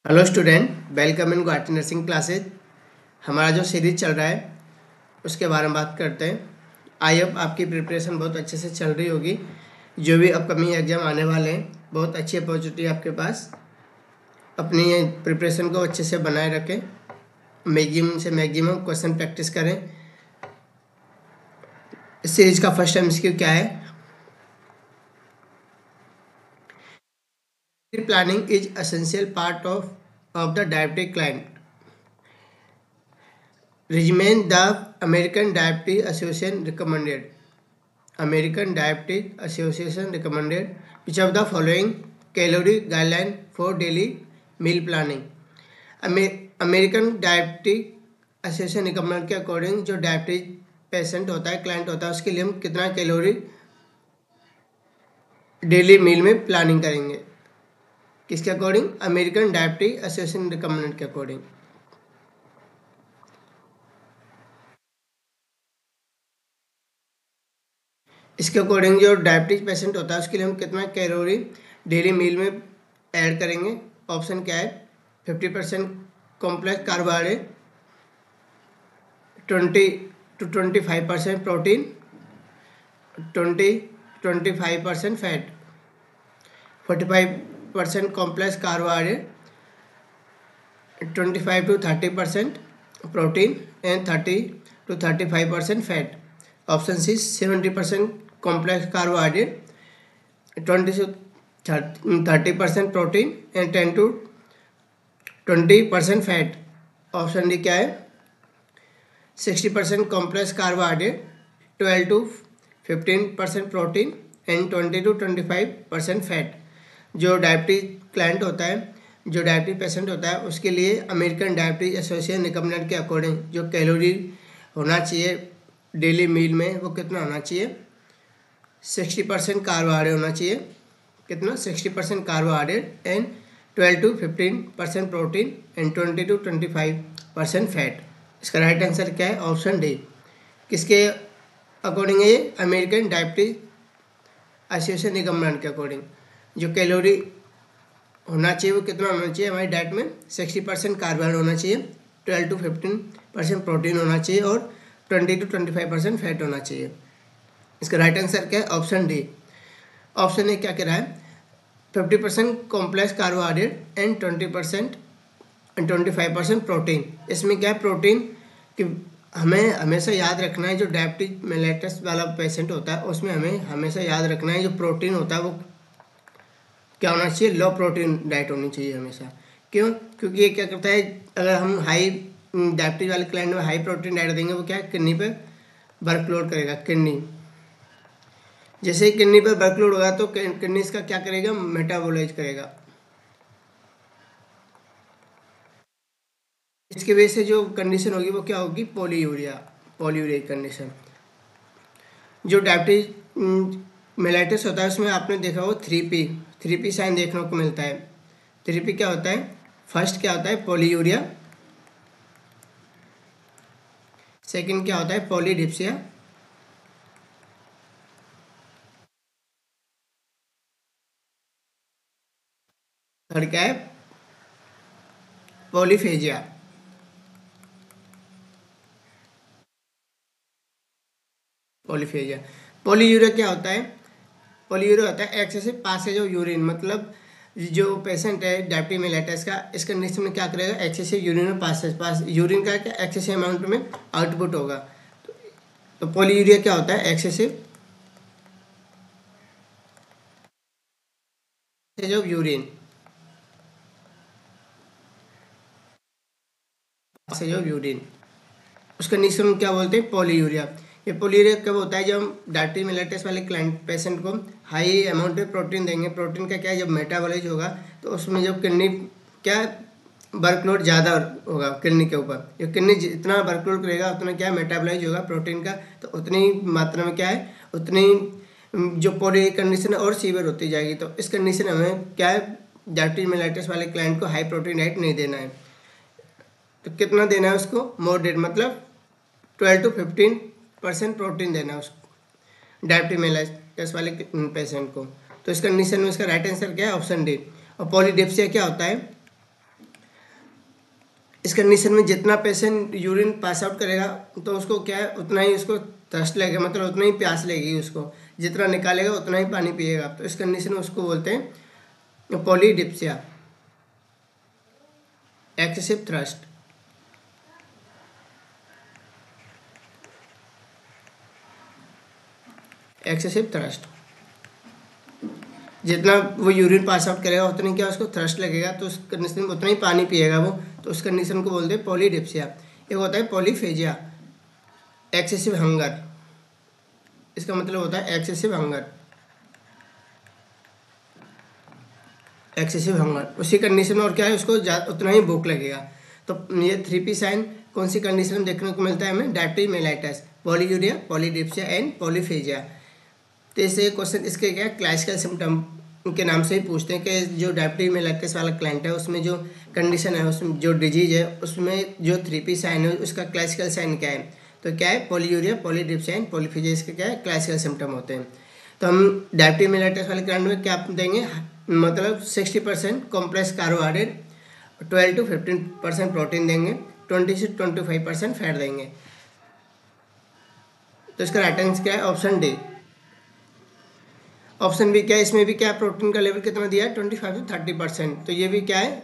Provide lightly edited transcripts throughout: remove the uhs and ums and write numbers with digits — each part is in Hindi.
Hello student, welcome in Guwahati nursing classes. हमारा जो सीरीज चल रहा है उसके बारे में बात करते हैं। आई होप आपकी प्रिपरेशन बहुत अच्छे से चल रही होगी। जो भी अपकमिंग एग्जाम आने वाले हैं, बहुत अच्छी अपॉर्चुनिटी है आपके पास। अपनी प्रिपरेशन को अच्छे से बनाए रखें, मैक्सिमम से मैक्सिमम क्वेश्चन प्रैक्टिस करें। इस सीरीज का फर्स्ट एमसीक्यू क्या है? Planning is essential part of the diabetic client regimen. The American Diabetes Association recommended which of the following calorie guideline for daily meal planning? American diabetic association recommend के अकॉर्डिंग जो डायबिटीज पेशेंट होता है, क्लाइंट होता है, उसके लिए हम कितना कैलोरी डेली मील में प्लानिंग करेंगे? किसके according? American diabetic association recommend के अकॉर्डिंग। इसके अकॉर्डिंग जो डायबिटीज पेशेंट होता है उसके लिए हम कितना कैलोरी डेली मील में ऐड करेंगे? ऑप्शन क्या है? 50% complex carbohydrate, 20 to 25% protein, 20-25% fat, 45% complex carbohydrate, 25 to 30% protein and 30 to 35% fat. Option C 70% complex carbohydrate, 20 to 30% protein and 10 to 20% fat. Option D क्या है? 60% complex carbohydrate, 12 to 15% protein and 20 to 25% fat. जो डायबिटीज क्लाइंट होता है, जो डायबिटीज पेशेंट होता है, उसके लिए अमेरिकन डायबिटीज एसोसिएशन रिकमेंडेड के अकॉर्डिंग जो कैलोरी होना चाहिए डेली मील में वो कितना होना चाहिए? 60% कार्बोहाइड्रेट होना चाहिए। कितना? 60% carbohydrate and 12 to 15% protein and 20 to 25% fat. इसका राइट आंसर क्या है? Option D. किसके अकॉर्डिंग है ये? अमेरिकन डायबिटीज एसोसिएशन रिकमेंड के अकॉर्डिंग जो कैलोरी होना चाहिए वो कितना होना चाहिए हमारी डाइट में? 60% कार्बोहाइड्रेट होना चाहिए, 12 to 15% प्रोटीन होना चाहिए और 20 to 25% फैट होना चाहिए। इसका राइट आंसर क्या है? Option D. ऑप्शन ए क्या कह रहा है? 50% कॉम्प्लेक्स कार्बोहाइड्रेट एंड 25% प्रोटीन। इसमें क्या है? प्रोटीन कि हमें हमेशा याद रखना है, जो डायबिटीज मेलिटस वाला पेशेंट होता है उसमें हमें हमेशा याद रखना है जो प्रोटीन होता है वो क्या होना चाहिए? लो प्रोटीन डाइट होनी चाहिए हमेशा। क्यों? क्योंकि ये क्या करता है, अगर हम हाई डायबिटीज वाले क्लाइंट में हाई प्रोटीन डाइट देंगे वो क्या है? किडनी पे वर्कलोड करेगा। किडनी जैसे ही किडनी पर वर्कलोड होगा तो किडनी इसका क्या करेगा? मेटाबोलाइज करेगा। इसकी वजह से जो कंडीशन होगी वो क्या होगी? Polyuria, polyuria condition. जो डायबिटीज मेलाइटिस होता है उसमें आपने देखा हो 3P साइन देखने को मिलता है। 3P क्या होता है? फर्स्ट क्या होता है? पॉलीयूरिया। सेकंड क्या होता है? पॉलीडिप्सिया। थर्ड क्या है? पॉलीफेजिया। पॉलीफेजिया। पॉलीयूरिया क्या होता है? पॉलीयूरिया होता है एक्सेसिव पासेज ऑफ यूरिन। मतलब जो पेशेंट है डायबिटीज मेलिटस का, इस कंडीशन में क्या करेगा? एक्सेसिव यूरिन पास यूरिन का क्या एक्सेसिव अमाउंट में आउटपुट होगा। तो पॉलीयूरिया क्या होता है? Excessive of urine, passage of urine, उस कंडीशन में क्या बोलते हैं? पॉलीयूरिया। ये पॉलीयूरिया कब होता है? जब हम डायबिटीज मेलिटस वाले क्लाइंट पेशेंट को हाई अमाउंट में प्रोटीन देंगे। प्रोटीन का क्या है? जब मेटाबॉलाइज होगा तो उसमें जब किडनी क्या वर्कलोड ज़्यादा होगा किडनी के ऊपर। जो किडनी जितना वर्कलोड करेगा उतना क्या मेटाबॉलाइज होगा प्रोटीन का, तो उतनी मात्रा में क्या है? उतनी जो पॉली कंडीशन और सीवियर होती जाएगी। तो इस कंडीशन में हमें क्या है? डायबिटीज मेलिटस वाले क्लाइंट को हाई प्रोटीन डाइट नहीं देना है। तो कितना देना है उसको? मॉडरेट, मतलब 12 to 15% प्रोटीन देना है उसको डायबिटीज मेलिटस वाले पेशेंट को। तो इस कंडीशन में इसका राइट आंसर क्या है? Option D. और पॉलीडिप्सिया क्या होता है? इस कंडीशन में जितना पेशेंट यूरिन पास आउट करेगा तो उसको क्या है, उतना ही उसको थर्स्ट लगेगा, मतलब उतना ही प्यास लगेगी उसको, जितना निकालेगा उतना ही पानी पिएगा। तो इस कंडीशन में उसको बोलते हैं polydipsia, excessive thrust. Excessive thrust, जितना वो यूरिन पास आउट करेगा उतनी क्या उसको थ्रस्ट लगेगा, तो उस कंडीशन में उतना ही पानी पिएगा वो, तो उस कंडीशन को बोलते हैं पॉलीडिप्सिया। एक होता है पॉलीफेजिया, एक्सेसिव हंगर, इसका मतलब होता है एक्सेसिव हंगर, एक्सेसिव हंगर। उसी कंडीशन में और क्या है, उसको उतना ही भूख लगेगा। तो ये 3P साइन कौन सी कंडीशन में देखने को मिलता है हमें, diabetes mellitus, polyuria, polydipsia and polyphagia. तो इससे क्वेश्चन इसके क्या क्लासिकल सिम्टम के नाम से ही पूछते हैं कि जो डायबिटीज मेलाइटस वाला क्लाइंट है उसमें जो कंडीशन है, उसमें जो डिजीज है उसमें जो 3P साइन है उसका क्लासिकल साइन क्या है, तो क्या है पॉलीयूरिया, पॉलीडिप्सिया एंड पॉलीफेजिया, इसके क्या है क्लासिकल सिम्टम होते हैं। तो हम डायबिटीज मेलाइटस वाले क्लाइंट में क्या देंगे, मतलब 60% कॉम्प्लेक्स कार्बोहाइड्रेट, 12 to 15% प्रोटीन देंगे, 20 से 25% फैट देंगे। तो इसका राइट आंसर क्या है, ऑप्शन डी। ऑप्शन बी क्या है, इसमें भी क्या प्रोटीन का लेवल कितना दिया है, 25 से 30%, तो ये भी क्या है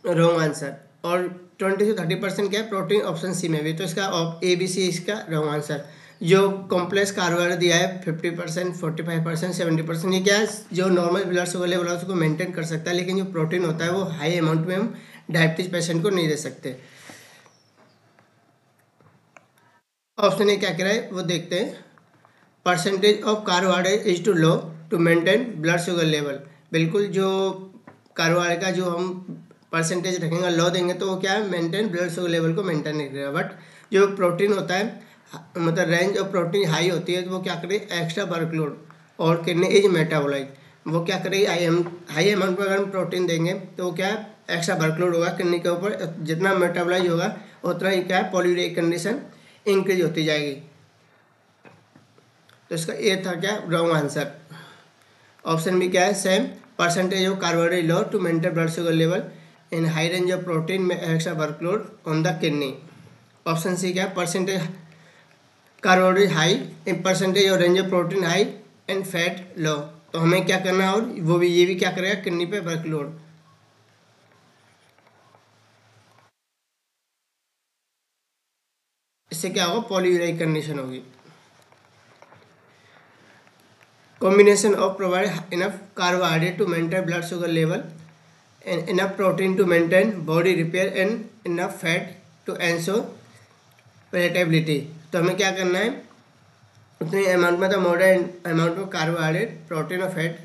रॉन्ग आंसर। और 20 से 30% क्या है प्रोटीन, ऑप्शन सी में भी, तो इसका ए बी सी इसका रॉन्ग आंसर। जो कॉम्प्लेक्स कार्बोहाइड्रेट दिया है 50%, 45%, 70%, ये क्या है जो नॉर्मल ब्लड शुगर लेवल है उसको मेंटेन कर सकता है, लेकिन जो प्रोटीन होता है वो हाई अमाउंट में हम डायबिटीज पेशेंट को नहीं दे सकते। ऑप्शन ए क्या कह रहा है वो देखते हैं, percentage of carbohydrate is too low to maintain blood sugar level. बिल्कुल, जो कार्बोहाइड्रेट का जो हम परसेंटेज रखेंगे लो देंगे तो वो क्या है मेंटेन ब्लड शुगर लेवल को मेंटेन नहीं करेगा। बट जो प्रोटीन होता है, मतलब रेंज ऑफ प्रोटीन हाई होती है तो वो क्या करेगी एक्स्ट्रा वर्कलोड और किडनी इज मेटाबोलाइट, वो क्या करेगी हाई अमाउंट में अगर हम प्रोटीन देंगे तो वो क्या है एक्स्ट्रा वर्कलोड होगा किडनी के ऊपर, जितना मेटाबोलाइज होगा उतना ही क्या है पॉलीयूरिक कंडीशन इंक्रीज होती जाएगी। तो इसका ए था क्या रॉन्ग आंसर। ऑप्शन बी क्या है same, percentage of carbohydrate low to maintain blood sugar level in high range of protein में extra workload on the kidney. Option C क्या है percentage carbohydrate high in percentage और range of protein high and fat low. तो हमें क्या करना है, और वो भी ये भी क्या करेगा किडनी पे वर्कलोड। इससे क्या होगा पॉलीयूरिक कंडीशन होगी। Combination of provide enough carbohydrate to maintain blood sugar level and enough protein to maintain body repair and enough fat to ensure palatability। तो हमें क्या करना है उतने अमाउंट में, तो मॉडरेट अमाउंट में कार्बोहाइड्रेट, प्रोटीन और फैट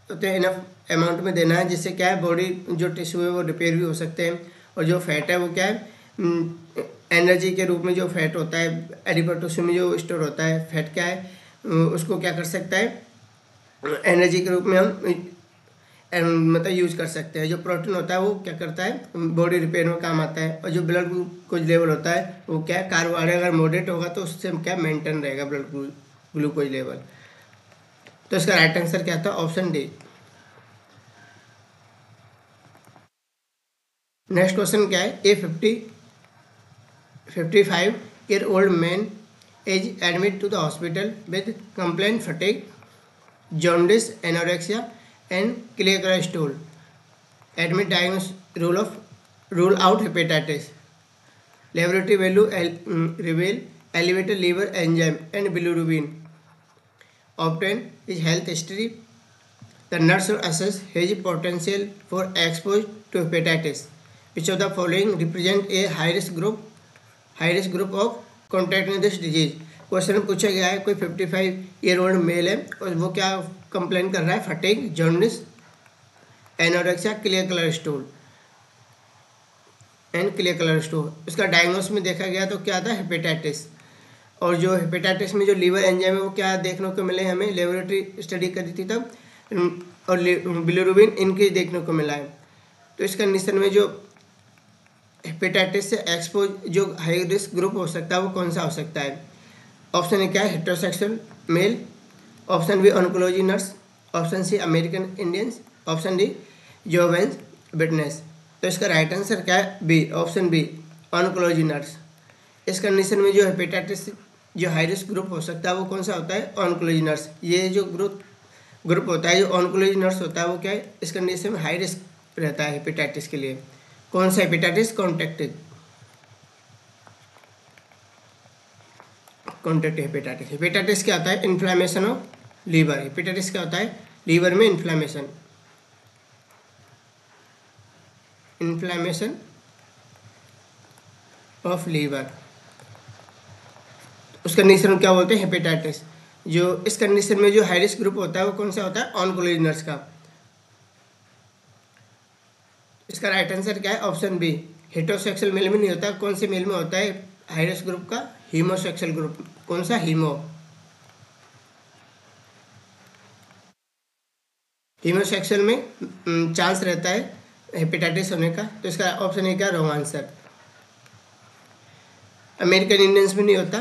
उतने इनफ अमाउंट में देना है, जिससे क्या है बॉडी जो टिश्यू है वो रिपेयर भी हो सकते हैं, और जो फैट है वो क्या है एनर्जी के रूप में जो फैट होता है एडिपोज टिश्यू में जो स्टोर होता है फैट क्या है उसको क्या कर सकता है एनर्जी के रूप में हम मतलब यूज कर सकते हैं। जो प्रोटीन होता है वो क्या करता है बॉडी रिपेयर में काम आता है, और जो ब्लड ग्लूकोज लेवल होता है वो क्या है कार्बोहाइड्रेट अगर मॉडरेट होगा तो उससे क्या मेंटेन रहेगा ब्लड ग्लूकोज लेवल। तो इसका राइट आंसर क्या था ऑप्शन डी। नेक्स्ट क्वेश्चन क्या है, a 55-year-old man is admit to the hospital with complaint fatigue, jaundice, anorexia and clear stool. Admit, diagnose, rule out hepatitis. Laboratory value reveal elevated liver enzyme and bilirubin. Obtain his health history. The nurse will assess his potential for exposure to hepatitis. Which of the following represent a high risk group of contracting this disease? Question पूछा गया है कोई 55-year-old मेल है और वो क्या कंप्लेन कर रहा है fatigue, jaundice, anorexia, clear colour stool. इसका डायग्नोस में देखा गया तो क्या था हेपेटाइटिस, और जो हेपेटाइटिस में जो लीवर एंजाइम है वो क्या देखने को मिले हमें लेबोरेटरी स्टडी करी थी तब, और बिलिरुबिन इनके देखने को मिला है। तो इस कंडीशन में जो हेपेटाइटिस से एक्सपोज जो हाई रिस्क ग्रुप हो सकता है वो कौन सा हो सकता है। ऑप्शन ए क्या है heterosexual male, option B oncology nurse, option C American Indians, option D जोवेंस विटनेस। तो इसका राइट आंसर क्या है? B, option B, oncology. इस कंडीशन में जो हेपेटाइटिस जो हाई रिस्क ग्रुप हो सकता है वो कौन सा होता है? ऑन्कोलॉजी। ये जो ग्रुप होता है जो ऑन्कोलॉजी होता है वो क्या है? इस कंडीशन में हाई रिस्क रहता है हेपेटाइटिस के लिए। कौन सा हेपेटाइटिस? Contact hepatitis. हेपेटाइटिस क्या होता है? Inflammation of liver. हेपेटाइटिस क्या होता है? लीवर में इन्फ्लामेशन ऑफ लीवर, उस कंडीशन में क्या बोलते हैं? हेपेटाइटिस। जो इस कंडीशन में जो हाई रिस्क ग्रुप होता है वो कौन सा होता है? ऑन्कोलॉजी का। इसका राइट आंसर क्या है? ऑप्शन बी, हेटेरोसेक्सुअल मेल में नहीं होता। कौन से मेल में होता है हाई रिस्क ग्रुप का? हीमोसेक्सुअल ग्रुप। कौन सा? हीमोसेक्सुअल में चांस रहता है हेपेटाइटिस होने का। तो इसका ऑप्शन ए क्या? Wrong answer. अमेरिकन इंडियंस में नहीं होता।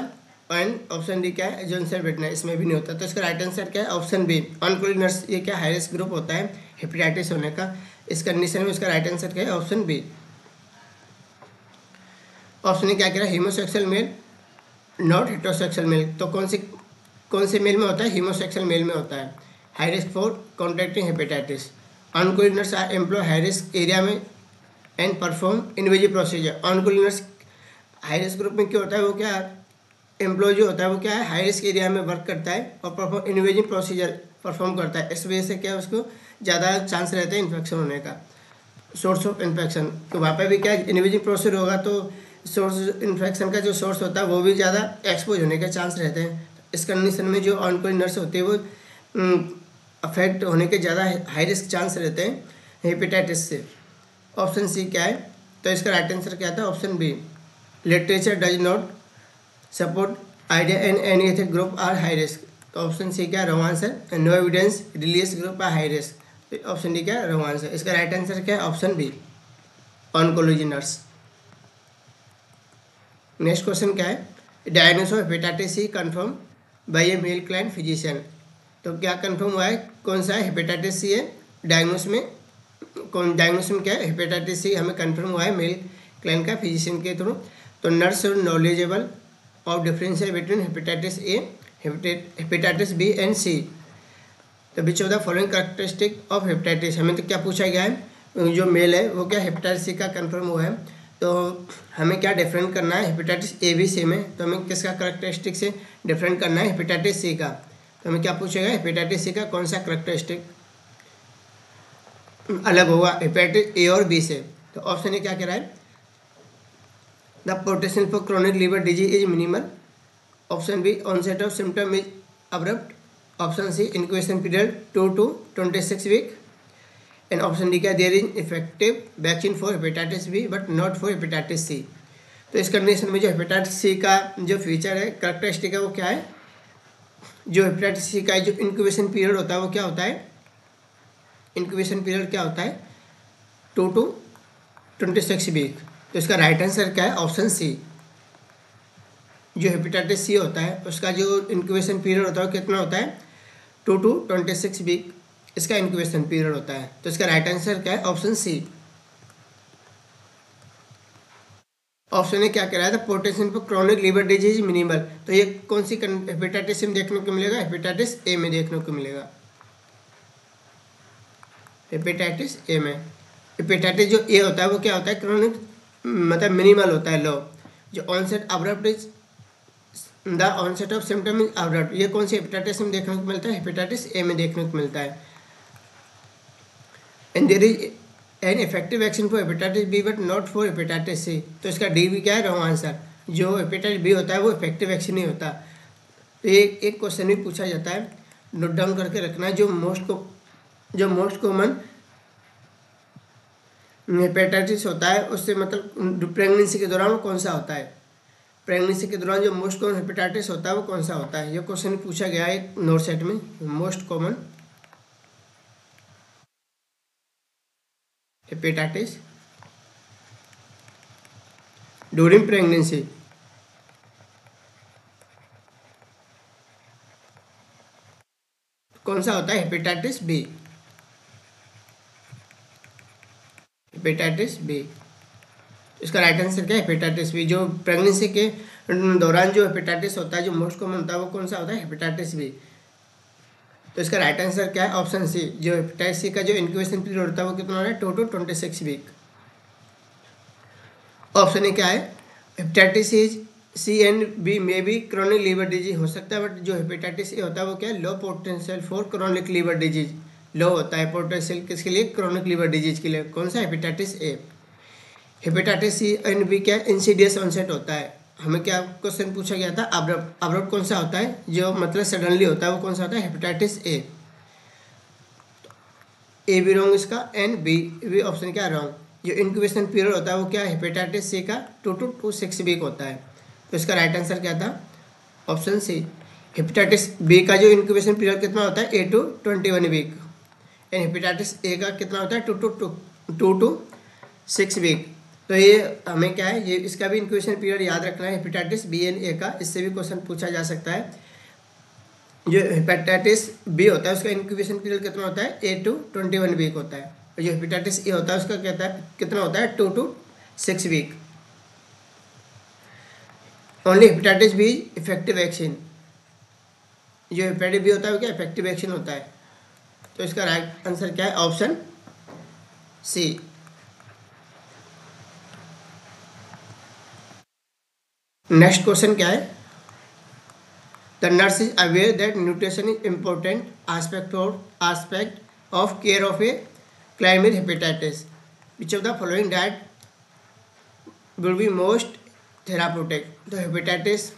एंड ऑप्शन डी क्या है? जॉनसन बेटना, इसमें भी नहीं होता। तो इसका राइट आंसर क्या है? Option B, oncology. ये क्या हाई रिस्क ग्रुप होता है हेपेटाइटिस होने का। इस कंडीशन में इसका राइट आंसर क्या है? Option B. ऑप्शन ए क्या कह रहा है? हीमोसेक्सुअल मेल, नॉट हेटेरोसेक्सुअल मेल। तो कौन से मेल में होता है? हीमोसेक्सुअल मेल में होता है। High risk for contracting hepatitis. Oncology are employ high risk area में and perform invasive procedure. Oncology high risk group में क्या होता है? वो क्या एम्प्लॉय जो होता है वो क्या है? हाई रिस्क एरिया में वर्क करता है और परफॉर्म इन्वेजिव प्रोसीजर परफॉर्म करता है। इस वजह से क्या है उसको ज़्यादा चांस रहता है इन्फेक्शन होने का, सोर्स ऑफ इन्फेक्शन। तो वहाँ पे भी क्या इन्वेजिव प्रोसीजर होगा तो सोर्स इन्फेक्शन का जो सोर्स होता है वो भी ज़्यादा एक्सपोज होने के चांस रहते हैं। इस कंडीशन में जो ऑनकोइंग नर्स होती है वो अफेक्ट होने के ज़्यादा हाई रिस्क चांस रहते हैं हेपेटाइटिस से। ऑप्शन सी क्या है? तो इसका राइट आंसर क्या था? Option B, literature does not support idea and any ethic group are high risk. तो ऑप्शन सी क्या? Wrong answer. No evidence religious group are high risk. तो ऑप्शन डी क्या? Wrong answer. इसका राइट आंसर क्या है? Option B, oncology nurse. Next question क्या है? Diagnosis of hepatitis C confirm by a male client physician. तो क्या कंफर्म हुआ है? कौन सा हेपेटाइटिस सी है? डायग्नोसिस में क्या है? हेपेटाइटिस सी हमें कंफर्म हुआ है मेल क्लाइंट का फिजिशियन के थ्रू। तो nurse knowledgeable of differential between hepatitis A, hepatitis B and C. तो which of the following characteristic of hepatitis. हमें तो क्या पूछा गया है? जो मेल है वो क्या हेपेटाइटिस सी का कंफर्म हुआ है। तो हमें क्या डिफरेंट करना है हेपेटाइटिस ए बी सी में? तो हमें किसका कैरेक्टरिस्टिक से डिफरेंट करना है? हेपेटाइटिस सी का। तो हमें क्या पूछेगा? हेपेटाइटिस सी का कौन सा कैरेक्टरिस्टिक अलग होगा हेपेटाइटिस ए और बी से? तो ऑप्शन ए क्या कह रहा है? The potential for chronic liver disease is minimal. Option B, onset of symptom is abrupt. Option C, incubation period 2 to 26 week. And option D क्या? There is effective vaccine for hepatitis B but not for hepatitis C. तो इस कंडीशन में जो हेपेटाइटिस सी का जो फीचर है कैरेक्टरिस्टिक है वो क्या है? जो हेपेटाइटिस सी का जो इंक्यूबेशन पीरियड होता है वो क्या होता है? इंक्यूबेशन पीरियड क्या होता है? 2 to 26 वीक। तो इसका राइट आंसर क्या है? Option C. जो हेपेटाइटिस सी होता है उसका जो इंक्यूबेशन पीरियड होता है कितना होता है? 2 to 26 वीक इसका इंक्यूबेशन पीरियड होता है। तो इसका राइट आंसर क्या है? Option C. ऑप्शन ए क्या कह रहा है? Potential for chronic liver disease minimal. तो ये कौन सी हेपेटाइटिस में देखने को मिलेगा? हेपेटाइटिस ए में देखने को मिलेगा। हेपेटाइटिस ए में हेपेटाइटिस जो ए होता है वो क्या होता है? क्रोनिक मतलब मिनिमल होता है, लो। जो onset abrupt is the onset of symptom is abrupt. ये कौन सी हेपेटाइटिस में देखने को मिलता है? हेपेटाइटिस ए में देखने को मिलता है। And there is an effective vaccine for hepatitis B but not for hepatitis C. तो इसका डी भी क्या है? Wrong answer. जो हेपेटाइटिस बी होता है वो इफेक्टिव वैक्सीन नहीं होता। तो एक क्वेश्चन भी पूछा जाता है, नोट डाउन करके रखना। जो मोस्ट कॉमन हेपेटाइटिस होता है उससे मतलब प्रेगनेंसी के दौरान वो कौन सा होता है? प्रेगनेंसी के दौरान जो मोस्ट कॉमन हेपेटाइटिस होता है वो कौन सा होता है? ये क्वेश्चन पूछा गया है नोट सेट में। Most common hepatitis during pregnancy कौन सा होता है? Hepatitis B. Hepatitis B. इसका राइट आंसर क्या है? Hepatitis B. जो प्रेगनेंसी के दौरान जो हेपेटाइटिस होता है, जो मोस्ट कॉमन होता है, वो कौन सा होता है? Hepatitis B. तो इसका राइट आंसर क्या है? Option C. जो हेपेटाइटिस सी का जो इंक्यूबेशन पीरियड होता है वो कितना होता है? 2 to 26 वीक। ऑप्शन ए क्या है? हेपेटाइटिस सी एंड बी में भी क्रोनिक लीवर डिजीज हो सकता है, बट जो हेपेटाइटिस ए होता है वो क्या है? Low potential for chronic liver disease. Low होता है पोटेंशियल किसके लिए? क्रोनिक लीवर डिजीज के लिए। कौन सा? Hepatitis A. Hepatitis C and B क्या? इंसीडियस ऑनसेट होता है। हमें क्या क्वेश्चन पूछा गया था? अब्रप्ट। अब्रप्ट कौन सा होता है? जो मतलब सडनली होता है, वो कौन सा होता है? Hepatitis A. ए भी रॉन्ग इसका, एंड बी भी ऑप्शन क्या रॉन्ग। जो इंक्यूबेशन पीरियड होता है वो क्या है? हेपेटाइटिस सी का 2 to 6 वीक होता है। तो इसका राइट आंसर क्या था? ऑप्शन सी। हेपेटाइटिस बी का जो इंक्यूबेशन पीरियड कितना होता है? 8 to 21 week. And hepatitis A का कितना होता है? 2 to 6 वीक। तो ये हमें क्या है? ये इसका भी इंक्यूबेशन पीरियड याद रखना है, हेपेटाइटिस बी एंड ए का। इससे भी क्वेश्चन पूछा जा सकता है। जो हेपेटाइटिस बी होता है उसका इंक्यूबेशन पीरियड कितना होता है? 8 to 21 वीक होता है। और जो हेपेटाइटिस ए होता है उसका कहता है कितना होता है? 2 to 6 week. Only hepatitis B effective vaccine. जो हेपेटाइटिस बी होता है वो क्या? इफेक्टिव वैक्सीन होता है। तो इसका राइट आंसर क्या है? ऑप्शन सी। नेक्स्ट क्वेश्चन क्या है? The nurse is aware that nutrition is important aspect of care of a client with hepatitis. Which of the following diet will be most therapeutic? तो हेपेटाइटिस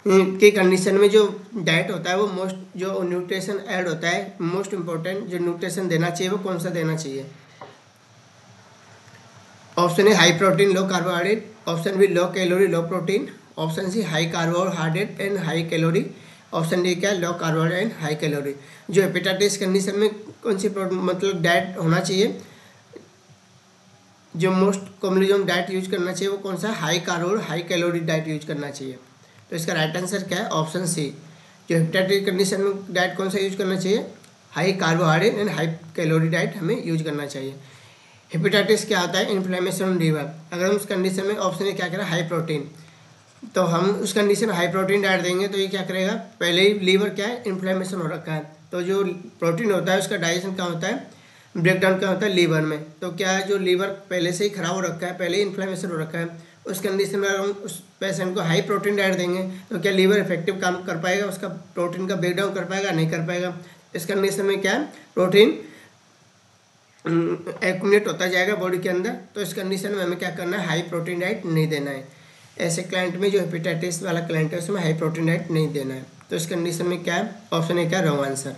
की कंडीशन में जो डाइट होता है वो मोस्ट जो न्यूट्रिशन ऐड होता है, मोस्ट इम्पोर्टेंट जो न्यूट्रिशन देना चाहिए वो कौन सा देना चाहिए? Option A high protein low carbohydrate, option B low calorie low protein, option C high carbohydrate and high calorie, option D क्या? Low carbohydrate and high calorie. जो हेपेटाइटिस कंडीशन में कौन सी मतलब डाइट होना चाहिए? जो मोस्ट कॉमनली जो डाइट यूज करना चाहिए वो कौन सा? High carbo high calorie diet use करना चाहिए। तो इसका राइट आंसर क्या है? Option C. जो हेपेटाइटिस कंडीशन में डाइट कौन सा यूज करना चाहिए? High carbohydrate and high calorie diet हमें यूज करना चाहिए। हेपेटाइटिस क्या होता है? Inflammation liver. अगर हम उस कंडीशन में ऑप्शन ए क्या करें? हाई प्रोटीन, तो हम उस कंडीशन में हाई प्रोटीन डाइट देंगे तो ये क्या करेगा? पहले ही लीवर क्या है? इन्फ्लेमेशन हो रखा है, तो जो प्रोटीन होता है उसका डाइजेशन क्या होता है? ब्रेकडाउन क्या होता है? लीवर में। तो क्या है? जो लीवर पहले से ही खराब हो रखा है, पहले ही इन्फ्लेमेशन हो रखा है, उस कंडीशन में हम उस पेशेंट को हाई प्रोटीन डाइट देंगे तो क्या लीवर इफेक्टिव काम कर पाएगा? उसका प्रोटीन का ब्रेकडाउन कर पाएगा? नहीं कर पाएगा। इस कंडीशन में क्या है? प्रोटीन एक्यूमुलेट होता जाएगा बॉडी के अंदर। तो इस कंडीशन में हमें क्या करना है? हाई प्रोटीन डाइट नहीं देना है। ऐसे क्लाइंट में जो हेपेटाइटिस वाला क्लाइंट है उसमें हाई प्रोटीन डाइट नहीं देना है। तो इस कंडीशन में क्या है? ऑप्शन है क्या? Wrong answer.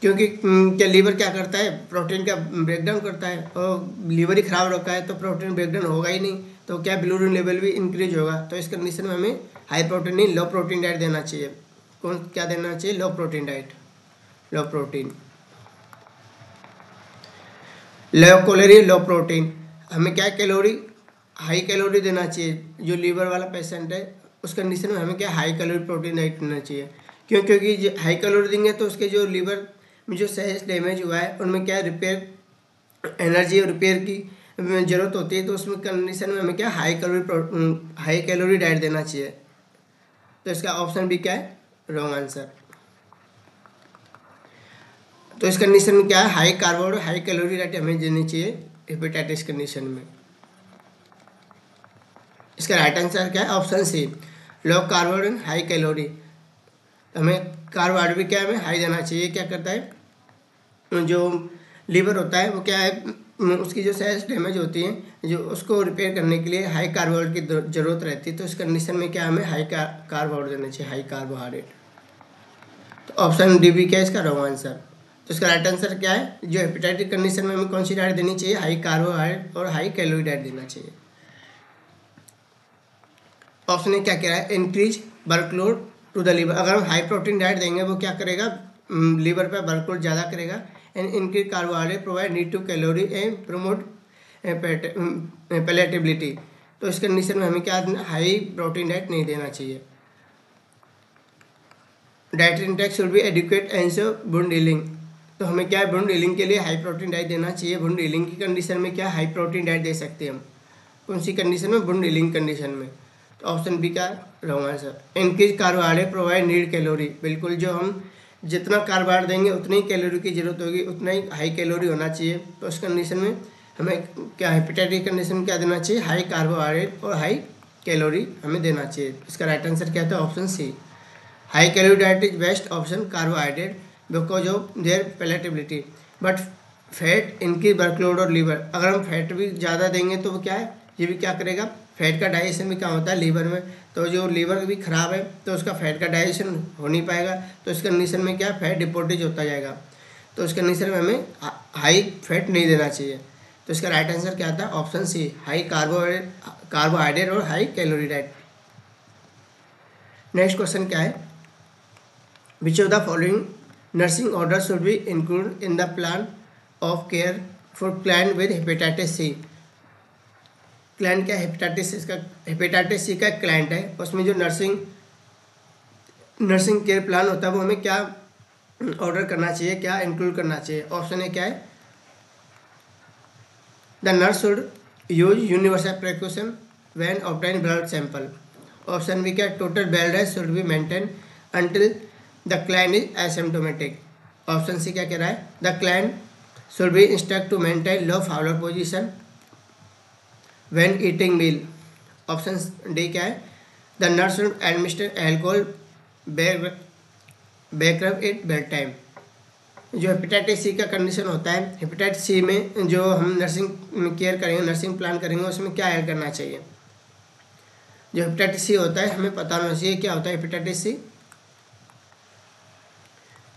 क्योंकि क्या लीवर क्या करता है? प्रोटीन का ब्रेकडाउन करता है, और लीवर ही खराब रखा है तो प्रोटीन ब्रेकडाउन होगा ही नहीं, तो क्या बिलिरुबिन लेवल भी इंक्रीज होगा। तो इस कंडीशन में हमें हाई प्रोटीन नहीं, लो प्रोटीन डाइट देना चाहिए। कौन क्या देना चाहिए? लो प्रोटीन डाइट, लो प्रोटीन, लो कैलोरी लो प्रोटीन। हमें क्या कैलोरी? हाई कैलोरी देना चाहिए। जो लीवर वाला पेशेंट है उस कंडीशन में हमें क्या? हाई कैलोरी प्रोटीन डाइट देना चाहिए। क्यों? क्योंकि हाई कैलोरी देंगे तो उसके जो लीवर में जो सेल्स डैमेज हुआ है उनमें क्या रिपेयर एनर्जी और रिपेयर की ज़रूरत होती है। तो उसमें कंडीशन में हमें क्या? हाई कैलोरी डाइट देना चाहिए। तो इसका ऑप्शन भी क्या है? Wrong answer. तो इस कंडीशन में क्या है? High carbohydrate high calorie diet हमें देनी चाहिए हेपेटाइटिस कंडीशन में। इसका राइट आंसर क्या है? Option C, low carbohydrate high calorie. हमें कार्बोहाइड्रेट भी क्या हमें हाई देना चाहिए। क्या करता है? जो लीवर होता है वो क्या है? उसकी जो सेल्स डैमेज होती हैं जो उसको रिपेयर करने के लिए हाई कार्बोहाइड्रेट की ज़रूरत रहती है। तो इस कंडीशन में क्या हमें हाई कार्बोहाइड्रेट देना चाहिए, हाई कार्बोहाइड्रेट। तो ऑप्शन डी भी क्या है इसका? Wrong answer. तो इसका राइट आंसर क्या है? जो हेपेटाइटिस कंडीशन में हमें कौन सी डाइट देनी चाहिए? हाई कार्बोहाइड्रेट और हाई कैलोरी डाइट देना चाहिए। ऑप्शन ए क्या कह रहा है? Increase workload to the liver. अगर हम हाई प्रोटीन डाइट देंगे वो क्या करेगा? लीवर पर वर्कलोड ज़्यादा करेगा। And increase carbohydrate provide need to calorie and promote palatability. तो इस कंडीशन में हमें क्या? हाई प्रोटीन डाइट नहीं देना चाहिए। Dietary intake should be adequate and wound healing. तो हमें क्या है, वुंड हीलिंग के लिए हाई प्रोटीन डाइट देना चाहिए। वुंड हीलिंग की कंडीशन में क्या हाई प्रोटीन डाइट दे सकते हैं हम, कौन सी कंडीशन में, वुंड हीलिंग कंडीशन में। तो ऑप्शन बी का wrong answer. Increase carbohydrate provide need calorie, बिल्कुल जो हम जितना कार्बोहाइड्रेट देंगे उतनी ही कैलोरी की जरूरत होगी, उतना ही हाई कैलोरी होना चाहिए। तो उस कंडीशन में हमें क्या, हेपेटाइटिस कंडीशन में क्या देना चाहिए, हाई कार्बोहाइड्रेट और हाई कैलोरी हमें देना चाहिए। इसका राइट आंसर क्या था, option C. High calorie diet is best option carbohydrate because of their palatability, but fat इनकी वर्कलोड और लीवर, अगर हम फैट भी ज़्यादा देंगे तो वो क्या है, ये भी क्या करेगा, फैट का डाइजेशन भी क्या होता है लीवर में, तो जो लीवर भी खराब है तो उसका फैट का डाइजेशन हो नहीं पाएगा, तो इस कंडीशन में क्या फैट डिपोटेज होता जाएगा। तो इस कंडीशन में हमें हाई फैट नहीं देना चाहिए। तो इसका राइट आंसर क्या था, ऑप्शन सी, हाई कार्बोहाइड्रेट और high calorie diet. Next question क्या है, which of the following nursing order should be include in the plan of care for client with hepatitis C. Client क्या, हेपेटाइटिस सी का, हेपेटाइटिस सी का क्लाइंट है, उसमें जो नर्सिंग केयर प्लान होता है वो हमें क्या ऑर्डर करना चाहिए, क्या इंक्लूड करना चाहिए। ऑप्शन ए क्या है, the nurse should use universal precaution when obtain blood sample. Option B क्या, total bed rest should be maintain until the client is asymptomatic. Option C क्या कह रहा है, the client should be instruct to maintain low Fowler position when eating meal. Option D क्या है, the nurse should administer alcohol backup at bed time. जो हेपेटाइटिस सी का कंडीशन होता है, हेपेटाइटिस सी में जो हम नर्सिंग केयर करेंगे, नर्सिंग प्लान करेंगे, उसमें क्या ऐड करना चाहिए। जो हेपेटाइटिस सी होता है हमें पता होना चाहिए क्या होता है हेपेटाइटिस सी।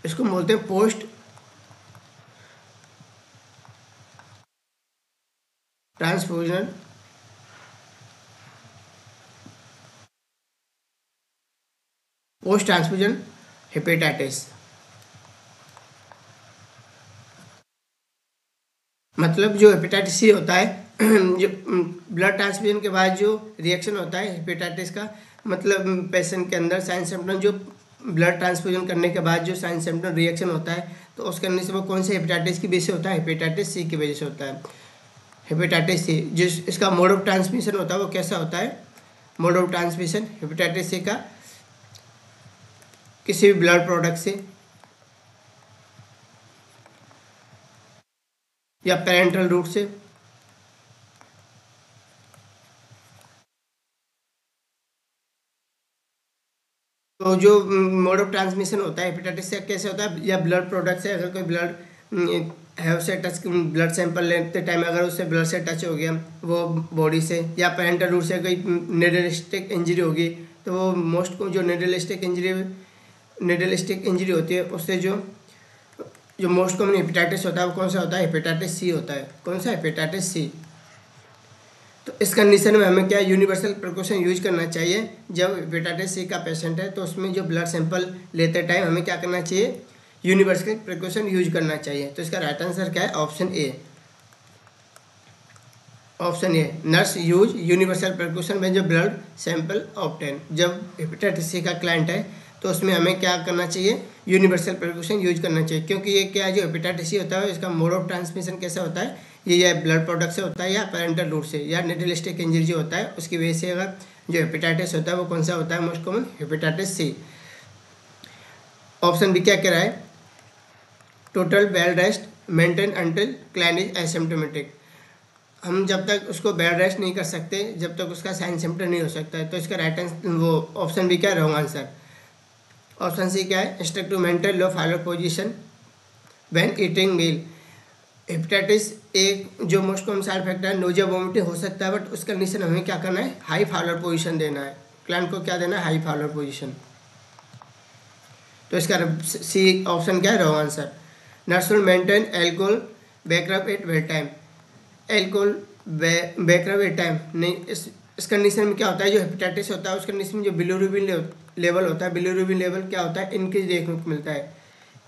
इसको बोलते हैं पोस्ट ट्रांसफ्यूजन हेपेटाइटिस। मतलब जो हेपेटाइटिस सी होता है जो ब्लड ट्रांसफ्यूजन के बाद जो रिएक्शन होता है हेपेटाइटिस का, मतलब पेशेंट के अंदर साइन सिम्टम, जो ब्लड ट्रांसफ्यूजन करने के बाद जो साइन सिम्टम रिएक्शन होता है, तो उस करने से वो कौन से हेपेटाइटिस की वजह से होता है, हेपेटाइटिस सी की वजह से होता है। हेपेटाइटिस सी जिस इसका मोड ऑफ ट्रांसमिशन होता है वो कैसा होता है, mode of transmission hepatitis C का किसी भी ब्लड प्रोडक्ट से या पेरेंटल रूट से। तो जो मोड ऑफ ट्रांसमिशन होता है हेपेटाइटिस से कैसे होता है, या ब्लड प्रोडक्ट से, अगर कोई ब्लड है उससे टच, ब्लड सैंपल लेते टाइम अगर उससे ब्लड से टच हो गया वो बॉडी से, या पेरेंटल रूट से कोई निडलिस्टिक इंजरी होगी, तो वो मोस्ट को जो निडलिस्टिक इंजरी होती है उससे जो मोस्ट कॉमन हेपेटाइटिस होता है वो कौन सा होता है, हेपेटाइटिस सी होता है। कौन सा, हेपेटाइटिस सी। तो इस कंडीशन में हमें क्या यूनिवर्सल प्रिकॉशन यूज करना चाहिए। जब हेपेटाइटिस सी का पेशेंट है तो उसमें जो ब्लड सैंपल लेते टाइम हमें क्या करना चाहिए, यूनिवर्सल प्रिकॉशन यूज करना चाहिए। तो इसका राइट आंसर क्या है, option A. Option A, nurse use universal precaution में जो ब्लड सैंपल ऑब्टेन। जब हेपेटाइटिस सी का क्लाइंट है तो उसमें हमें क्या करना चाहिए, यूनिवर्सल प्रिकॉशन यूज करना चाहिए, क्योंकि ये क्या है, जो हेपेटाइटिस सी होता है इसका मोड ऑफ ट्रांसमिशन कैसा होता है, ये या ब्लड प्रोडक्ट से होता है या पेरेंटल रूट से, या निडलिस्टिक इंजरी जो होता है उसकी वजह से अगर जो हेपेटाइटिस होता है वो कौन सा होता है, most common hepatitis C. Option B क्या कह रहा है, total bed rest maintain until client is asymptomatic. हम जब तक उसको बेड रेस्ट नहीं कर सकते जब तक उसका साइन सिम्टम नहीं हो सकता है। तो इसका राइट आंसर वो ऑप्शन बी क्या है, रॉन्ग आंसर। ऑप्शन सी क्या है, instruct to maintain low Fowler position when eating meal. Hepatitis एक जो मोस्ट कॉमन साइड इफेक्ट है, नोजिया वोमिटिंग हो सकता है, बट उस कंडीशन में हमें क्या करना है, हाई फाउलर पोजीशन देना है, क्लाइंट को क्या देना है, हाई फाउलर पोजीशन। तो इसका सी ऑप्शन क्या है, wrong answer. Nurse will maintain alcohol backup at bed time. Alcohol backup at time नहीं, इस कंडीशन में क्या होता है, जो हेपेटाइटिस होता है उस कंडीशन में जो बिलिरुबिन लेवल होता है, बिलिरुबिन लेवल क्या होता है, इंक्रीज देखने को मिलता है।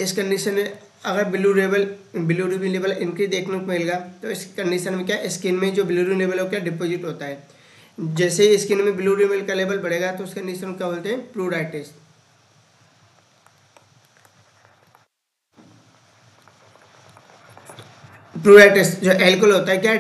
इस कंडीशन में अगर बिलिरुबिन लेवल इंक्रीज देखने को मिलेगा तो इस कंडीशन में क्या, स्किन में जो बिलिरुबिन लेवल हो क्या डिपॉजिट होता है। जैसे ही स्किन में बिलिरुबिन का लेवल बढ़ेगा तो उस कंडीशन को क्या बोलते हैं, प्लूराइटिस। प्रूराइटिस जो एल्कोहल होता है क्या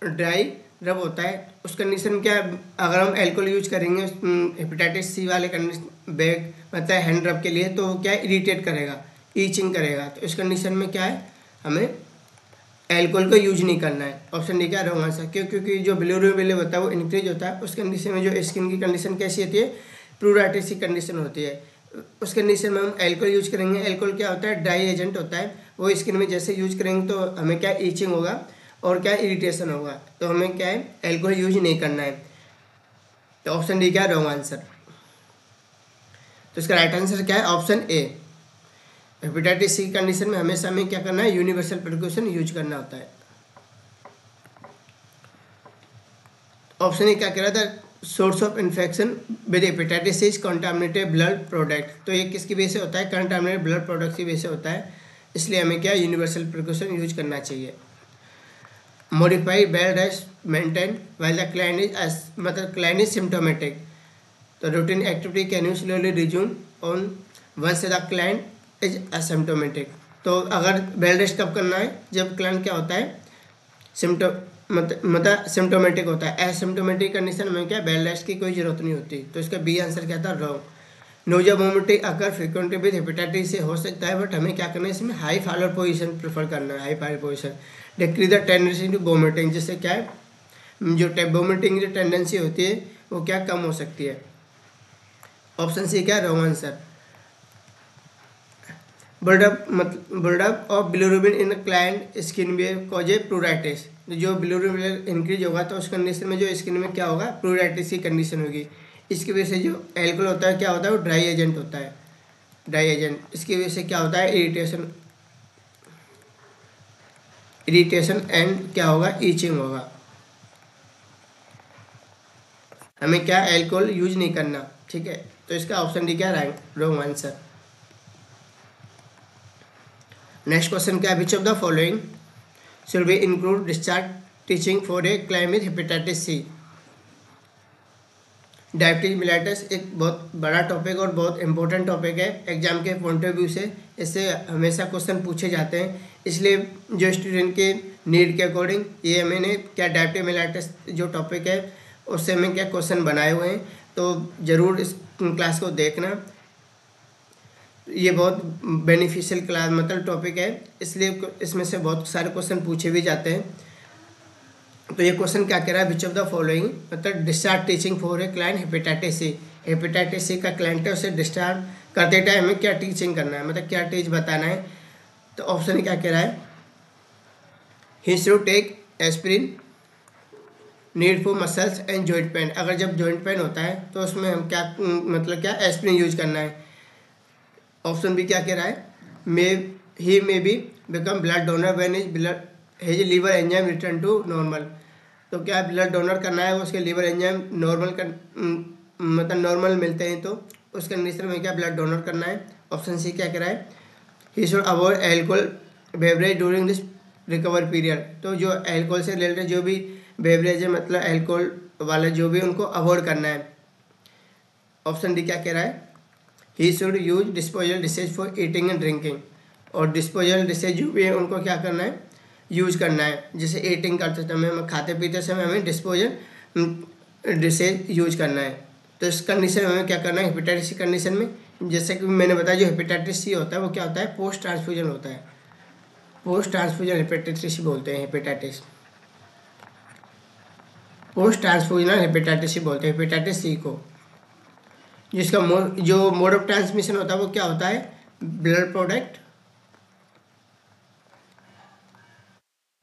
ड्राई रब होता है, उस कंडीशन क्या अगर हम एल्कोहल यूज करेंगे हेपेटाइटिस सी वाले कंडीशन बैग मतलब हैंड रब के लिए तो क्या इरिटेट करेगा, ईचिंग करेगा। तो इस कंडीशन में क्या है हमें एल्कोहल का यूज नहीं करना है। ऑप्शन डी क्या रॉन्ग आंसर। क्यों? क्योंकि जो बिलिरुबिन होता है वो इंक्रीज होता है। उस कंडीशन में जो स्किन की कंडीशन कैसी होती है, प्रूराइटिस की कंडीशन होती है। उस कंडीशन में हम एल्कोहल यूज करेंगे। एल्कोहल क्या होता है, ड्राई एजेंट होता है, वो स्किन में जैसे यूज करेंगे तो हमें क्या ईचिंग होगा और क्या इरिटेशन होगा। तो हमें क्या है एल्कोहल यूज नहीं करना है। तो ऑप्शन डी क्या है रॉन्ग आंसर। तो इसका राइट आंसर क्या है option A. Hepatitis C condition में हमेशा हमें क्या करना है, यूनिवर्सल प्रिकॉशन यूज करना होता है। ऑप्शन ए क्या कह रहा था, source of infection with hepatitis C is contaminated blood product. तो ये किसकी वजह से होता है, कंटामिनेटेड ब्लड प्रोडक्ट की वजह से होता है, इसलिए हमें क्या यूनिवर्सल प्रिकॉशन यूज करना चाहिए। Modified bed rest maintain while the client is मतलब क्लाइंट इज सिम्टोमेटिक। तो routine activity can you slowly resume on once the client is asymptomatic. तो अगर बेड रेस्ट कब करना है, जब क्लाइंट क्या होता है मतलब सिम्टोमेटिक होता है। एसिम्टोमेटिक कंडीशन में क्या बेड रेस्ट की कोई जरूरत नहीं होती। तो इसका बी आंसर क्या था रॉन्ग। नोजा वोमिटिंग अगर फ्रिक्वेंटली विद हेपेटाइटिस से हो सकता है, बट हमें क्या करना है इसमें हाई फाइलर पोजीशन प्रेफर करना है। High Fowler position decrease the tendency to vomiting, जिससे क्या है जो वोमिटिंग की टेंडेंसी होती है वो क्या कम हो सकती है। ऑप्शन सी क्या wrong answer. Buildup of bilirubin in client skin में कॉज ए प्रूराइटिस। जो बिलिरुबिन इंक्रीज होगा तो उस कंडीशन में जो स्किन में क्या होगा, प्रूराइटिस की कंडीशन होगी। इसकी वजह से जो एल्कोहल होता है क्या होता है, वो ड्राई एजेंट होता है, ड्राई एजेंट। इसकी वजह से क्या होता है इरिटेशन एंड क्या होगा, ईचिंग होगा। हमें क्या एल्कोहल यूज नहीं करना, ठीक है। तो इसका ऑप्शन डी क्या रॉन्ग आंसर। नेक्स्ट क्वेश्चन क्या है, which of the following should be include discharge teaching for a client with hepatitis C. Diabetes mellitus एक बहुत बड़ा टॉपिक और बहुत इंपॉर्टेंट टॉपिक है एग्जाम के पॉइंट ऑफ व्यू से। इससे हमेशा क्वेश्चन पूछे जाते हैं, इसलिए जो स्टूडेंट के नीड के अकॉर्डिंग ये मैंने क्या डायबिटीज मिलेटस जो टॉपिक है उससे हमें क्या क्वेश्चन बनाए हुए हैं। तो ज़रूर इस क्लास को देखना, ये बहुत बेनिफिशियल क्लास मतलब टॉपिक है, इसलिए इसमें से बहुत सारे क्वेश्चन पूछे भी जाते हैं। तो ये क्वेश्चन क्या कह रहा है, विच ऑफ द फॉलोइंग मतलब discharge teaching for a client hepatitis C. Hepatitis C का क्लाइंट है, उसे डिस्चार्ज करते टाइम हमें क्या टीचिंग करना है, मतलब क्या टीच बताना है। तो ऑप्शन क्या कह रहा है, he should take aspirin need for muscles and joint pain. अगर जब जॉइंट पेन होता है तो उसमें हम क्या मतलब क्या एस्पिरिन यूज करना है। ऑप्शन बी क्या कह रहा है, he may be become blood donor when his liver enzyme return to normal. तो क्या ब्लड डोनर करना है, उसके लीवर एंजाइम मतलब नॉर्मल मिलते हैं तो उस कंडीशन में क्या ब्लड डोनर करना है। ऑप्शन सी क्या कह रहा है, he should avoid alcohol beverage during this recover period. तो जो एल्कोहल से रिलेटेड जो भी बेवरेज है मतलब एल्कोहल वाले जो भी उनको अवॉइड करना है। ऑप्शन डी क्या कह रहा है, he should use disposal dishes for eating and drinking. और डिस्पोजल डिशेज जो भी है उनको क्या करना है, यूज करना है। जैसे ईटिंग करते समय हम खाते पीते समय हमें डिस्पोजल डिशेज यूज करना है। तो इस कंडीशन में हमें क्या करना है, हेपेटाइटिस सी कंडीशन में जैसे कि मैंने बताया जो हेपेटाइटिस सी होता है वो क्या होता है, पोस्ट ट्रांसफ्यूजन होता है। पोस्ट ट्रांसफ्यूजन हेपेटाइटिस सी बोलते हैं, hepatitis post transfusional hepatitis C बोलते हैं हेपेटाइटिस सी को। जिसका जो मोड ऑफ ट्रांसमिशन होता है वो क्या होता है, ब्लड प्रोडक्ट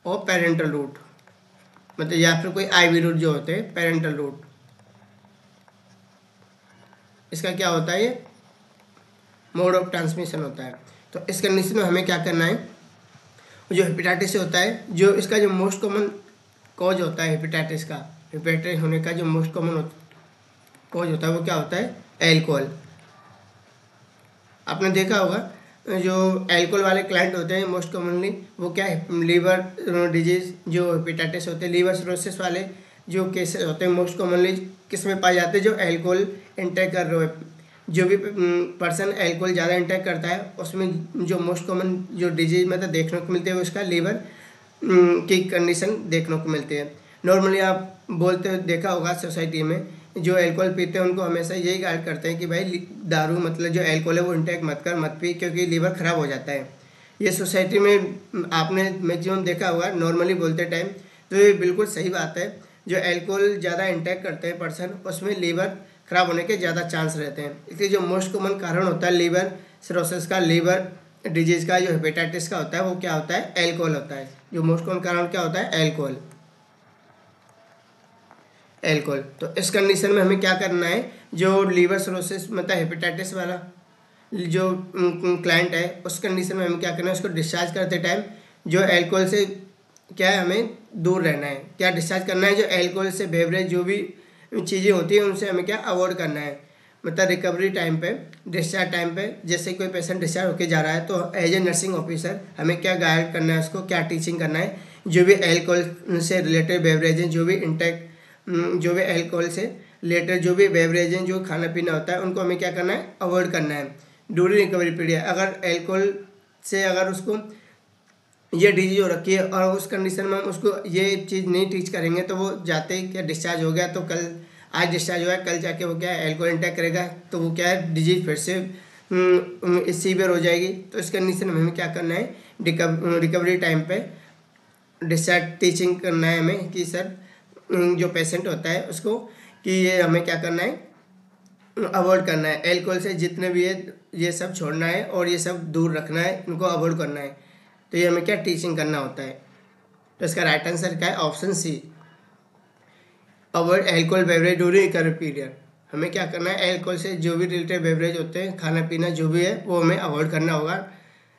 और पेरेंटल रूट, मतलब या फिर कोई आईवी रूट जो होते हैं पेरेंटल रूट, इसका क्या होता है, ये मोड ऑफ ट्रांसमिशन होता है। तो इस कंडीशन में हमें क्या करना है, जो हेपेटाइटिस होता है जो इसका जो मोस्ट कॉमन कॉज होता है हेपेटाइटिस का, हेपेटाइटिस होने का जो मोस्ट कॉमन कॉज होता है वो क्या होता है, एल्कोहल। आपने देखा होगा जो एल्कोहल वाले क्लाइंट होते हैं मोस्ट कॉमनली वो क्या है, लीवर डिजीज जो हेपेटाइटिस होते हैं, लीवर सिरोसिस वाले जो केसेस होते हैं मोस्ट कॉमनली किस में पाए जाते हैं, जो एल्कोहल इंटेक कर रहे हो जो भी पर्सन एल्कोहल ज़्यादा इंटेक करता है उसमें जो मोस्ट कॉमन जो डिजीज मतलब देखने को मिलती है वो उसका लीवर की कंडीशन देखने को मिलती है। नॉर्मली आप बोलते हो देखा होगा सोसाइटी में जो एल्कोहल पीते हैं उनको हमेशा यही गाइड करते हैं कि भाई दारू मतलब जो एल्कोहल है वो इंटेक मत कर, मत पी, क्योंकि लीवर ख़राब हो जाता है। ये सोसाइटी में आपने मैक्सिमम देखा होगा नॉर्मली बोलते टाइम, तो ये बिल्कुल सही बात है। जो एल्कोहल ज़्यादा इंटेक करते हैं पर्सन उसमें लीवर ख़राब होने के ज़्यादा चांस रहते हैं। इसलिए जो मोस्ट कॉमन कारण होता है लीवर सिरोसिस का, लीवर डिजीज़ का, जो हेपेटाइटिस का होता है वो क्या होता है, एल्कोहल होता है। जो मोस्ट कॉमन कारण क्या होता है, एल्कोहल। एल्कोहल तो इस कंडीशन में हमें क्या करना है, जो लीवर सिरोसिस मतलब हेपेटाइटिस वाला जो क्लाइंट है उस कंडीशन में हमें क्या करना है, उसको डिस्चार्ज करते टाइम जो एल्कोहल से क्या है हमें दूर रहना है। क्या डिस्चार्ज करना है, जो एल्कोहल से बेवरेज जो भी चीज़ें होती हैं उनसे हमें क्या अवॉइड करना है। मतलब रिकवरी टाइम पे, डिस्चार्ज टाइम पे, जैसे कोई पेशेंट डिस्चार्ज होकर जा रहा है तो एज ए नर्सिंग ऑफिसर हमें क्या गाइड करना है, उसको क्या टीचिंग करना है। जो भी एल्कोहल से रिलेटेड बेवरेज हैं, जो भी इंटेक जो भी एल्कोहल से रिलेटेड जो भी बेवरेज हैं, जो खाना पीना होता है उनको हमें क्या करना है, अवॉइड करना है ड्यूरिंग रिकवरी पीरियड। अगर एल्कोहल से अगर उसको ये डिजीज हो रखी है और उस कंडीशन में हम उसको ये चीज़ नहीं टीच करेंगे तो वो जाते ही क्या डिस्चार्ज हो गया तो कल आज डिस्चार्ज हुआ है, कल जाके वो क्या है एल्कोहल इंटेक करेगा तो वो क्या है डिजीज फिर से सीवियर हो जाएगी। तो इस कंडीशन में हमें क्या करना है, रिकवरी टाइम पे डिस्चार्ज टीचिंग करना है हमें कि सर जो पेशेंट होता है उसको कि ये हमें क्या करना है, अवॉइड करना है। एल्कोहल से जितने भी है ये सब छोड़ना है और ये सब दूर रखना है, इनको अवॉइड करना है। तो ये हमें क्या टीचिंग करना होता है। तो इसका राइट आंसर क्या है, option C, avoid alcohol beverage during recovery period. हमें क्या करना है, एल्कोहल से जो भी रिलेटेड बेवरेज होते हैं, खाना पीना जो भी है वो हमें अवॉइड करना होगा।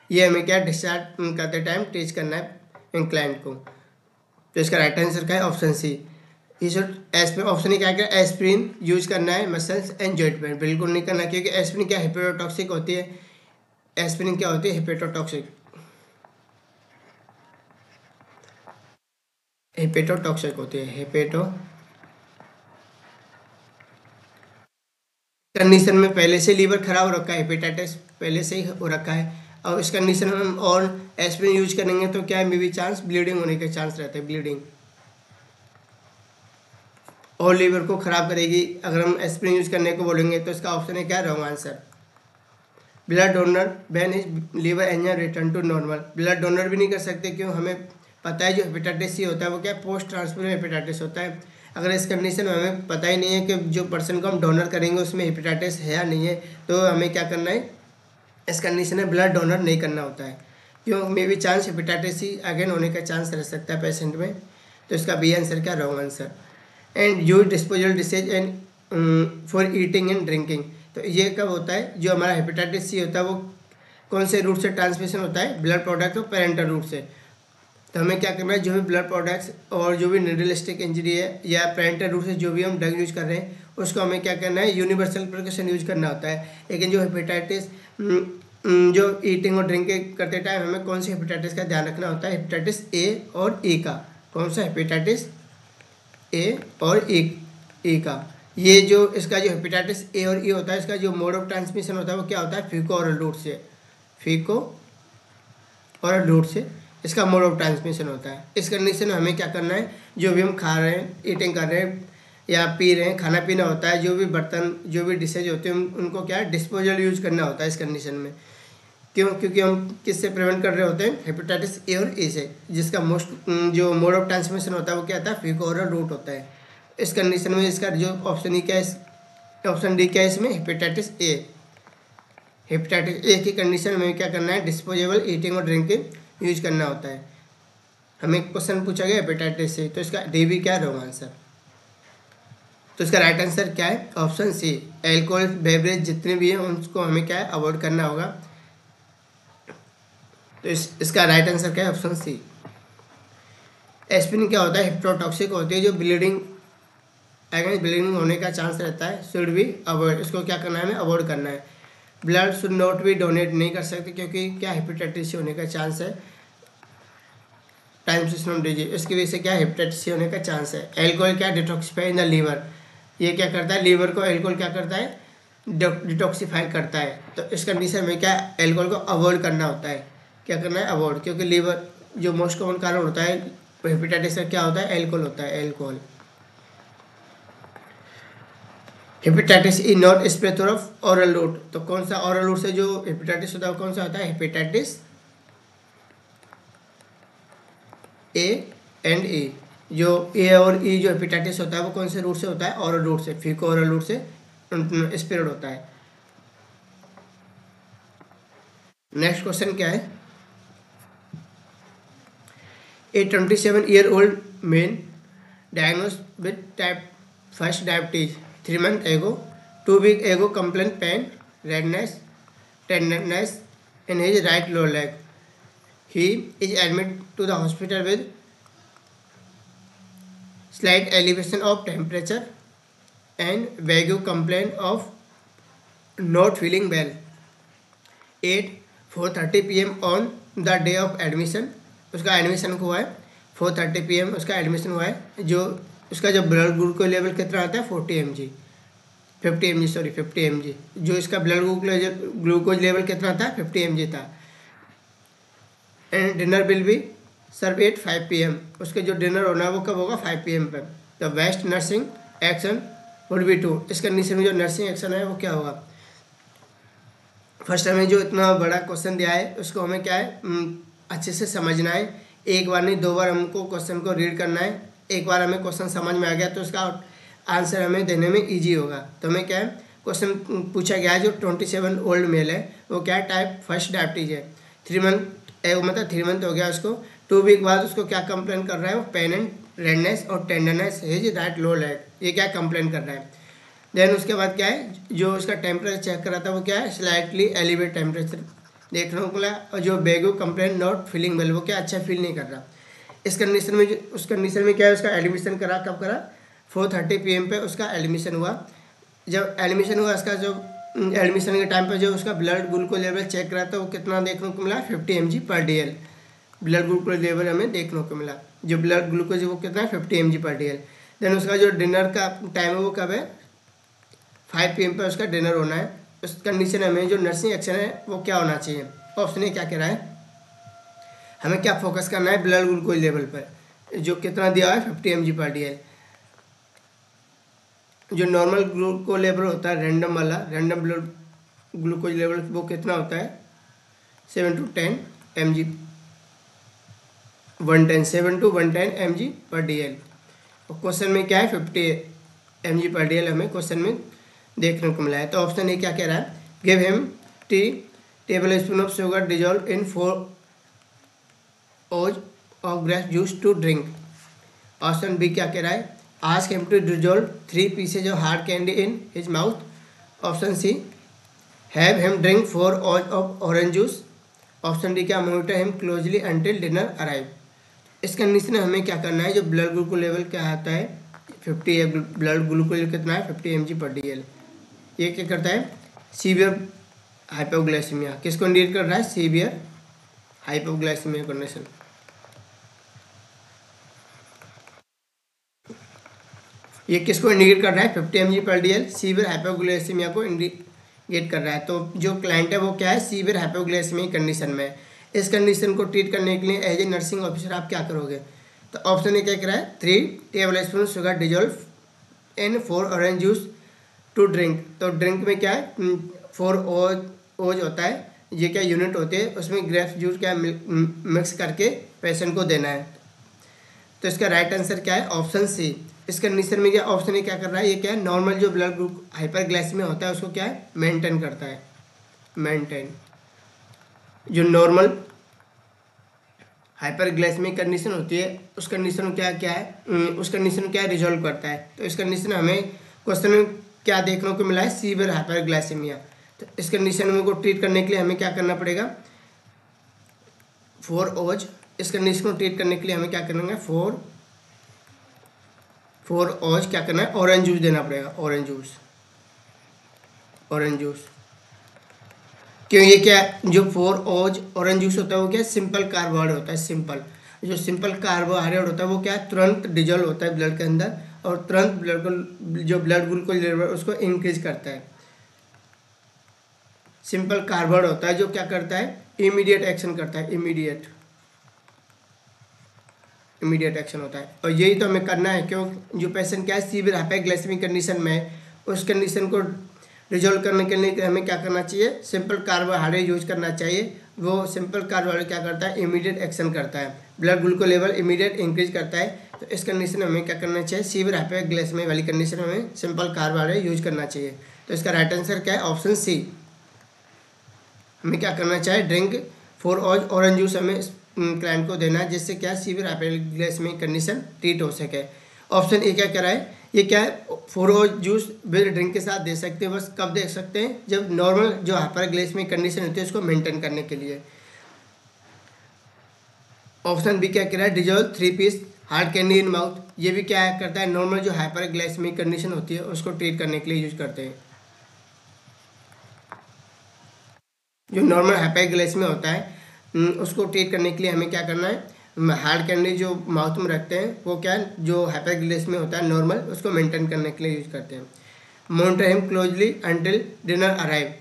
ये हमें क्या डिस्चार्ज करते टाइम टीच करना है इन क्लाइंट को। तो इसका राइट आंसर क्या है, ऑप्शन सी। ऑप्शन ही क्या है, एस्प्रिन यूज करना है मसल्स एंड जॉइंट पेन, बिल्कुल नहीं करना, क्योंकि एस्प्रिन क्या हेपेटोटॉक्सिक होती है। एस्प्रिन क्या होती है, हेपेटोटॉक्सिक, हेपेटोटॉक्सिक होती है। हेपेटो कंडीशन में पहले से लीवर खराब हो रखा है, हेपेटाइटिस पहले से ही हो रखा है और इस कंडीशन में हम और एस्प्रिन यूज करेंगे तो क्या है, मे बी चांस ब्लीडिंग होने के चांस रहते हैं, ब्लीडिंग और लीवर को ख़राब करेगी। अगर हम एस्प्रिन यूज करने को बोलेंगे तो इसका ऑप्शन है क्या, wrong answer. Blood donor when is liver enzyme return to normal, blood donor भी नहीं कर सकते क्यों, हमें पता है जो हेपेटाइटिस सी होता है वो क्या पोस्ट ट्रांसफ्यूजन हेपेटाइटिस होता है। अगर इस कंडीशन में हमें पता ही नहीं है कि जो पर्सन को हम डोनर करेंगे उसमें हेपेटाइटिस है या नहीं है, तो हमें क्या करना है, इस कंडीशन में ब्लड डोनर नहीं करना होता है। क्यों, may be chance hepatitis C again होने का चांस रह सकता है पेशेंट में। तो इसका बी आंसर क्या, wrong answer. And use disposal disease and for eating and drinking, तो ये कब होता है, जो हमारा हेपेटाइटिस सी होता है वो कौन से रूट से ट्रांसमिशन होता है, ब्लड प्रोडक्ट और पेरेंटल रूट से। तो हमें क्या करना है, जो भी ब्लड प्रोडक्ट्स और जो भी निडलिस्टिक इंजरी है या पेरेंटल रूट से जो भी हम ड्रग यूज कर रहे हैं उसको हमें क्या करना है, यूनिवर्सल प्रिकॉशन यूज करना होता है। लेकिन जो हेपेटाइटिस जो ईटिंग और ड्रिंकिंग करते टाइम हमें कौन सी हेपेटाइटिस का ध्यान रखना होता है, हेपेटाइटिस ए और ई का। कौन सा, हेपेटाइटिस ए और ई का। ये जो इसका जो हेपेटाइटिस ए और ई होता है इसका जो मोड ऑफ ट्रांसमिशन होता है वो क्या होता है, फीको और रूट से, फीको और रूट से इसका मोड ऑफ ट्रांसमिशन होता है। इस कंडीशन में हमें क्या करना है, जो भी हम खा रहे हैं, ईटिंग कर रहे हैं या पी रहे हैं, खाना पीना होता है, जो भी बर्तन जो भी डिशेज होते हैं उनको क्या है, डिस्पोजल यूज करना होता है इस कंडीशन में। क्यों, क्योंकि हम किससे प्रिवेंट कर रहे होते हैं, हेपेटाइटिस ए और ई से, जिसका मोस्ट जो मोड ऑफ ट्रांसमिशन होता है वो क्या होता है, फीको और रूट होता है। इस कंडीशन में इसका जो ऑप्शन ई क्या है, ऑप्शन डी क्या है इसमें, हेपेटाइटिस ए। हेपेटाइटिस ए की कंडीशन में क्या करना है, डिस्पोजेबल ईटिंग और ड्रिंकिंग यूज करना होता है। हमें क्वेश्चन पूछा गया हेपेटाइटिस से, तो इसका डी भी क्या, रॉन्ग आंसर। तो इसका राइट आंसर क्या है, ऑप्शन सी, एल्कोहल बेवरेज जितने भी हैं उनको हमें क्या है, अवॉइड करना होगा। तो इसका राइट आंसर क्या है, ऑप्शन सी। एस्प्रिन क्या होता है, हेपेटोटॉक्सिक होती है, जो ब्लीडिंग अगेंस्ट ब्लीडिंग होने का चांस रहता है, शुड बी अवॉइड, इसको क्या करना है, हमें अवॉइड करना है। Blood should not be donate नहीं कर सकते क्योंकि क्या हेपेटाइटिस सी होने का चांस है, टाइम सिस्टम डिजीज, इसकी वजह से क्या हेपेटाइटिस सी होने का चांस है। एल्कोहल क्या डिटॉक्सिफाई इन द लीवर, ये क्या करता है, लीवर को एल्कोहल क्या करता है, डिटॉक्सीफाई करता है। तो इस कंडीशन में क्या एल्कोहल को अवॉइड करना होता है, क्या करना है, अवॉइड, क्योंकि लीवर जो मोस्ट कॉमन कारण होता है हेपेटाइटिस का क्या होता है, एल्कोहल होता है, alcohol. Hepatitis is not spread through oral route, तो कौन सा ऑरल रूट से जो हेपेटाइटिस होता है वो कौन सा होता है, हेपेटाइटिस ए एंड ई। जो ए और ई जो हेपेटाइटिस होता है वो कौन से रूट से होता है, ऑरल रूट से, फीको ऑरल रूट से स्प्रेड होता है। नेक्स्ट क्वेश्चन क्या है, ए 27-year-old man diagnosed with type 1 diabetes 3 months ago. 2 weeks ago complained pain, redness, tenderness in his right lower leg. He is admitted to the hospital with slight elevation of temperature and vague complaint of not feeling well. At 4:30 PM on the day of admission, उसका एडमिशन हुआ है 4:30 PM उसका एडमिशन हुआ है। जो उसका जो ब्लड ग्लूकोज लेवल कितना आता है 50 mg, जो इसका ब्लड ग्लूकोज लेवल कितना था 50 mg था। And dinner will be serve at 5 PM, उसके जो डिनर होना है वो कब होगा 5 PM पर। The best nursing action would be to, इस कंडीशन में जो नर्सिंग एक्शन है वो क्या होगा। फर्स्ट हमें जो इतना बड़ा क्वेश्चन दिया है उसको हमें क्या है अच्छे से समझना है, एक बार नहीं 2 बार हमको क्वेश्चन को रीड करना है। एक बार हमें क्वेश्चन समझ में आ गया तो उसका आंसर हमें देने में इजी होगा। तो हमें क्या है क्वेश्चन पूछा गया है, जो 27 ओल्ड मेल है वो क्या है, टाइप 1 डायबिटीज है। 3 मंथ मतलब 3 मंथ हो गया उसको। 2 वीक बाद उसको क्या कंप्लेन कर रहा है, वो पेन एंड रेडनेस और tenderness his right lower leg, ये क्या कंप्लेन कर रहा है। देन उसके बाद क्या है, जो उसका टेम्परेचर चेक करा था वो क्या है, स्लाइटली एलिवेट टेम्परेचर देखने को मिला। और जो बेगो कंप्लेन नॉट फीलिंग वेल, वो क्या अच्छा फील नहीं कर रहा। इस कंडीशन में उस कंडीशन में क्या है, उसका एडमिशन करा, कब करा 4:30 PM पे उसका एडमिशन हुआ। जब एडमिशन हुआ उसका जो एडमिशन के टाइम पे जो उसका ब्लड ग्लूकोज लेवल चेक करा था वो कितना देखने को मिला 50 mg/dl ब्लड ग्लूकोज लेवल हमें देखने को मिला। जो ब्लड ग्लूकोज वो कितना है 50 mg/dl। देन उसका जो डिनर का टाइम है वो कब है 5 PM पे उसका डिनर होना है। उस कंडीशन में जो नर्सिंग एक्शन है वो क्या होना चाहिए। ऑप्शन ए क्या कह रहा है, हमें क्या फोकस करना है ब्लड ग्लूकोज लेवल पर, जो कितना दिया है 50 mg/dl। जो नॉर्मल ग्लूकोज लेवल होता है रैंडम वाला, रैंडम ब्लड ग्लूकोज लेवल वो कितना होता है 7 to 10 mg 7 to 110 mg/dl। और क्वेश्चन में क्या है 50 mg/dl हमें क्वेश्चन में देखने को मिला है। तो ऑप्शन ए क्या कह रहा है, give him tea tablespoon of sugar dissolve in 4 oz of grape juice to drink। Option B क्या कह रहा है, ask him to dissolve 3 pieces of hard candy in his mouth। Option C have him drink 4 oz of orange juice। Option D क्या monitor him closely until dinner arrive. इस कंडीशन में हमें क्या करना है, जो ब्लड ग्लूकोज लेवल क्या आता है 50 है, ब्लड ग्लूकोज कितना है 50 mg/dl। ये क्या करता है सीवियर हाइपोग्लाइसीमिया, किसको इंडिकेट कर रहा है, सीवियर हाइपोग्लाइसीमिया कंडीशन। ये किसको इंडिकेट कर रहा है 50 mg/dl, सीवियर हाइपोग्लाइसीमिया को इंडिकेट कर रहा है। तो जो क्लाइंट है वो क्या है सीवियर हाइपोग्लाइसीमिया कंडीशन में। इस कंडीशन को ट्रीट करने के लिए एज ए नर्सिंग ऑफिसर आप क्या करोगे। तो ऑप्शन ए क्या कह रहा है 3 table sugar dissolve in 4 orange juice to drink. तो ड्रिंक में क्या है 4 ओज होता है, ये क्या यूनिट होते हैं, उसमें ग्रेप्स जूस क्या मिक्स करके पेशेंट को देना है। तो इसका राइट आंसर क्या है ऑप्शन सी। इस कंडीशन में क्या ऑप्शन ए क्या कर रहा है, ये क्या है नॉर्मल जो ब्लड ग्लूकोज हाइपरग्लाइसीमिया होता है उसको क्या है मेंटेन करता है, मेंटेन। जो नॉर्मल हाइपरग्लाइसीमिक कंडीशन होती है उस कंडीशन में क्या है उस कंडीशन में क्या रिजॉल्व करता है। तो इस कंडीशन में हमें क्वेश्चन में क्या देखने को मिला है सीवियर हाइपरग्लाइसीमिया। तो इस कंडीशन में को ट्रीट करने के लिए हमें क्या करना पड़ेगा 4 ओज। इस कंडीशन को ट्रीट करने के लिए हमें क्या करना है 4 ओज क्या करना है ऑरेंज जूस देना पड़ेगा, ऑरेंज जूस। क्यों ये क्या जो 4 ओज ऑरेंज जूस होता है वो क्या सिंपल कार्बोहाइड्रेट होता है। सिंपल जो सिंपल कार्बोहाइड्रेट होता है वो क्या तुरंत डिजॉल्व होता है ब्लड के अंदर और तुरंत ब्लड ग्लूकोज लेवल उसको इंक्रीज करता है। सिंपल कार्बन होता है जो क्या करता है, इमीडिएट एक्शन करता है, इमीडिएट एक्शन होता है। और यही तो हमें करना है, क्यों, जो पेशेंट क्या है सीवियर हाइपोग्लाइसेमिक कंडीशन में है, उस कंडीशन को रिजोल्व करने के लिए हमें क्या करना चाहिए, सिंपल कार्बोहाइड्रेट यूज करना चाहिए। वो सिंपल कार्बोहाइड्रेट क्या करता है, इमीडिएट एक्शन करता है, blood glucose level immediate increase करता है। तो इस कंडीशन में हमें क्या करना चाहिए, सीवियर हाइपोग्लाइसेमिया वाली कंडीशन में हमें सिंपल कार्बोहाइड्रेट यूज करना चाहिए। तो इसका राइट आंसर क्या है, ऑप्शन सी। हमें क्या करना चाहिए, ड्रिंक 4 ऑरेंज जूस हमें क्लाइंट को देना है, जिससे क्या सीवियर हाइपोग्लाइसेमिक कंडीशन ट्रीट हो सके। ऑप्शन ए क्या कह रहा है, ये क्या है, 4 जूस विद ड्रिंक के साथ दे सकते हैं, बस कब दे सकते हैं, जब नॉर्मल जो हाइपोग्लाइसेमिक कंडीशन होती है उसको मेंटेन करने के लिए। ऑप्शन बी क्या कह रहा है, dissolve 3 piece hard candy in mouth, ये भी क्या करता है, नॉर्मल जो हाइपोग्लाइसेमिक कंडीशन होती है उसको ट्रीट करने के लिए यूज करते हैं। जो नॉर्मल हाइपोग्लाइसेमिया होता है उसको ट्रीट करने के लिए हमें क्या करना है, हार्ड कैंडी जो माउथ में रखते हैं वो क्या है, जो हाइपोग्लाइसेमिया होता है नॉर्मल उसको मेंटेन करने के लिए यूज करते हैं। Monitor him closely until dinner arrive,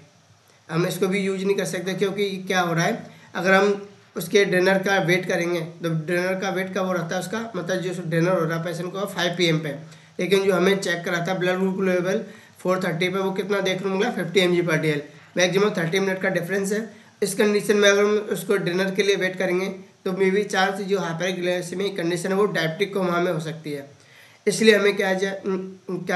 हम इसको भी यूज नहीं कर सकते, क्योंकि क्या हो रहा है, अगर हम उसके डिनर का वेट करेंगे तो डिनर का वेट कब हो रहता है उसका, मतलब जो डिनर हो रहा है पेशेंट को 5 PM पे, लेकिन जो हमें चेक करा था ब्लड ग्लूकोज लेवल 430 पे, वो कितना देखने को मिला, 50 mg/dl, मैक्सिमम 30 मिनट का डिफरेंस है। इस कंडीशन में अगर हम उसको डिनर के लिए वेट करेंगे तो मे बी चांस जो हाइपोग्लाइसेमिक कंडीशन है वो डायबिटिक कोमा में हो सकती है। इसलिए हमें क्या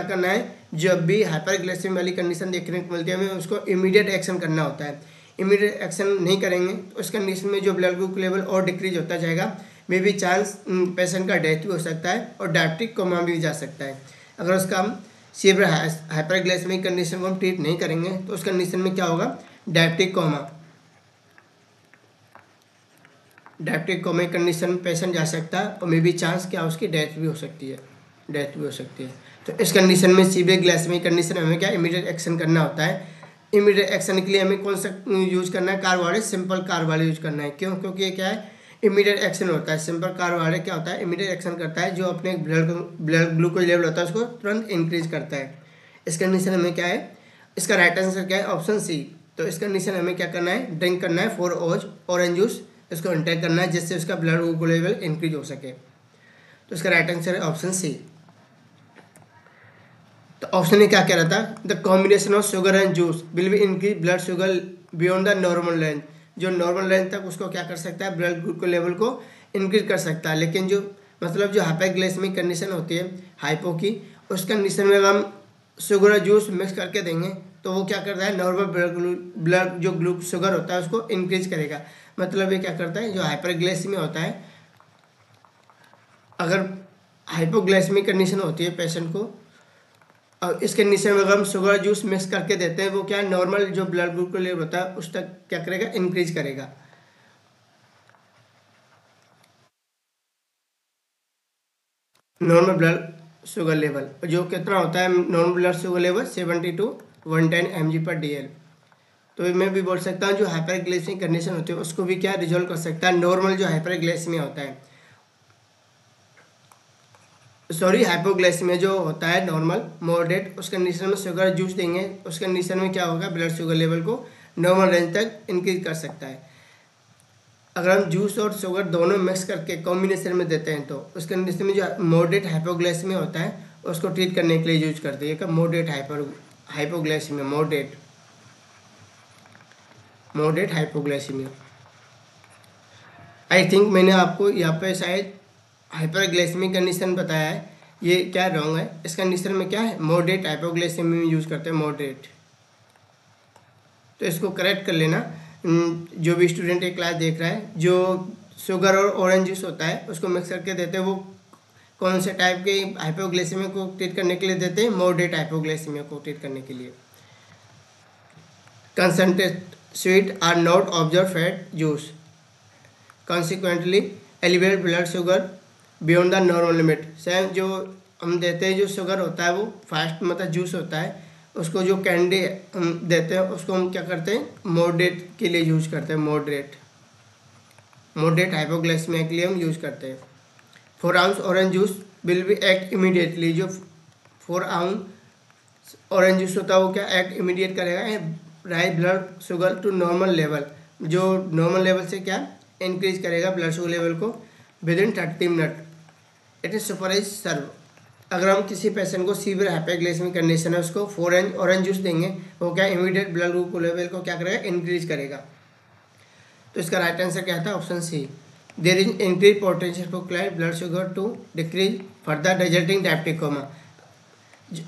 करना है, जब भी हाइपोग्लाइसेमिक वाली कंडीशन देखने को मिलती है हमें उसको इमीडिएट एक्शन करना होता है। इमीडिएट एक्शन नहीं करेंगे तो उस कंडीशन में जो ब्लड ग्लूकोज लेवल और डिक्रीज होता जाएगा, मे बी चांस पेशेंट का डेथ भी हो सकता है और डायबिटिक कोमा भी जा सकता है। अगर उसका हम सीवियर हाइपोग्लाइसेमिक कंडीशन को हम ट्रीट नहीं करेंगे तो उस कंडीशन में क्या होगा, डायबिटिक कोमा कंडीशन में पेशेंट जा सकता है और मे बी चांस क्या उसकी डेथ भी हो सकती है। तो इस कंडीशन में सीवियर ग्लाइसेमिक कंडीशन में हमें क्या इमीडिएट एक्शन करना होता है। इमीडिएट एक्शन के लिए हमें कौन सा यूज करना है, कार्बोहाइड्रेट, सिंपल कार्बोहाइड्रेट यूज करना है। क्यों, क्योंकि ये क्या है, इमीडिएट एक्शन होता है। सिंपल कार्बोहाइड्रेट क्या होता है, इमीडिएट एक्शन करता है, जो अपने ब्लड ग्लूकोज लेवल होता है उसको तुरंत इंक्रीज करता है। इस कंडीशन में क्या है, इसका राइट आंसर क्या है, ऑप्शन सी। तो इस कंडीशन में क्या करना है, ड्रिंक करना है 4 ऑरेंज जूस, इसको इंटेक करना है जिससे उसका ब्लड ग्लूकोज लेवल इंक्रीज हो सके। तो इसका राइट आंसर है ऑप्शन सी। तो ऑप्शन में क्या कह रहा था, the combination of sugar and juice will be increase blood sugar beyond the normal range, जो नॉर्मल रेंज तक उसको क्या कर सकता है, ब्लड ग्लूकोज लेवल को इंक्रीज कर सकता है। लेकिन जो मतलब जो हाइपोग्लाइसेमिक कंडीशन होती है हाइपो की, उस कंडीशन में अगर हम शुगर और जूस मिक्स करके देंगे तो वो क्या करता है, नॉर्मल ब्लड जो शुगर होता है उसको इंक्रीज करेगा। मतलब ये क्या करता है, जो हाइपरग्लाइसेमिया होता है, अगर हाइपोग्लाइसेमिक कंडीशन होती है पेशेंट को, और इस कंडीशन में अगर हम शुगर जूस मिक्स करके देते हैं, वो क्या नॉर्मल जो ब्लड ग्लूकोज लेवल होता है उस तक क्या करेगा, इंक्रीज करेगा। नॉर्मल ब्लड शुगर लेवल जो कितना होता है, normal blood sugar level 70 to 110 mg/dl। तो मैं भी बोल सकता हूँ जो हाइपरग्लाइसेमिक कंडीशन होती है उसको भी क्या रिजोल्व कर सकता है नॉर्मल जो हाइपरग्लाइसेमिया होता है, सॉरी हाइपोग्लाइसेमिया जो होता है नॉर्मल मॉडरेट, उस कंडीशन में शुगर जूस देंगे, उस कंडीशन में क्या होगा, ब्लड शुगर लेवल को नॉर्मल रेंज तक इंक्रीज कर सकता है। अगर हम जूस और शुगर दोनों मिक्स करके कॉम्बिनेशन में देते हैं तो उस कंडीशन में जो मॉडरेट हाइपोग्लाइसेमिया होता है उसको ट्रीट करने के लिए यूज करते हैं। Moderate hypoglycemia, moderate hypoglycemia. I think मैंने आपको यहाँ पे शायद हाइपरग्लाइसेमिक कंडीशन बताया है, ये क्या रॉन्ग है। इस कंडीशन में क्या है, मॉडरेट हाइपोग्लाइसेमिया में यूज करते हैं, मॉडरेट। तो इसको करेक्ट कर लेना, जो भी स्टूडेंट एक क्लास देख रहा है, जो शुगर और ऑरेंज जूस होता है उसको मिक्स करके देते हैं, वो कौन से टाइप के हाइपोग्लाइसेमिया को ट्रीट करने के लिए देते हैं, मॉडरेट हाइपोग्लाइसेमिया को ट्रीट करने के लिए। Concentrate sweet are not observe fat juice, consequently elevate blood sugar beyond the normal limit. Same जो हम देते हैं, जो शुगर होता है वो फास्ट मतलब जूस होता है, उसको जो कैंडी हम देते हैं उसको हम क्या करते हैं, मॉडरेट के लिए यूज करते हैं, मॉडरेट हाइपोग्लाइसेमिया के लिए हम यूज करते हैं। 4 ounce orange juice will be act immediately, जो 4 ounce ऑरेंज जूस होता है वो क्या एक्ट इमीडिएट करेगा raise blood sugar to normal level, जो नॉर्मल लेवल से क्या इंक्रीज करेगा ब्लड शुगर लेवल को within 30 minute. It is supervise serve. अगर हम किसी पेशेंट को सीवियर हाइपरग्लाइसेमिक कंडीशन है उसको ऑरेंज जूस देंगे, वो क्या इमीडिएट ब्लड ग्लूकोज लेवल को क्या करेगा इंक्रीज करेगा। तो इसका राइट आंसर क्या था option C. There is increase potential for client blood sugar to decrease further resulting diabetic coma.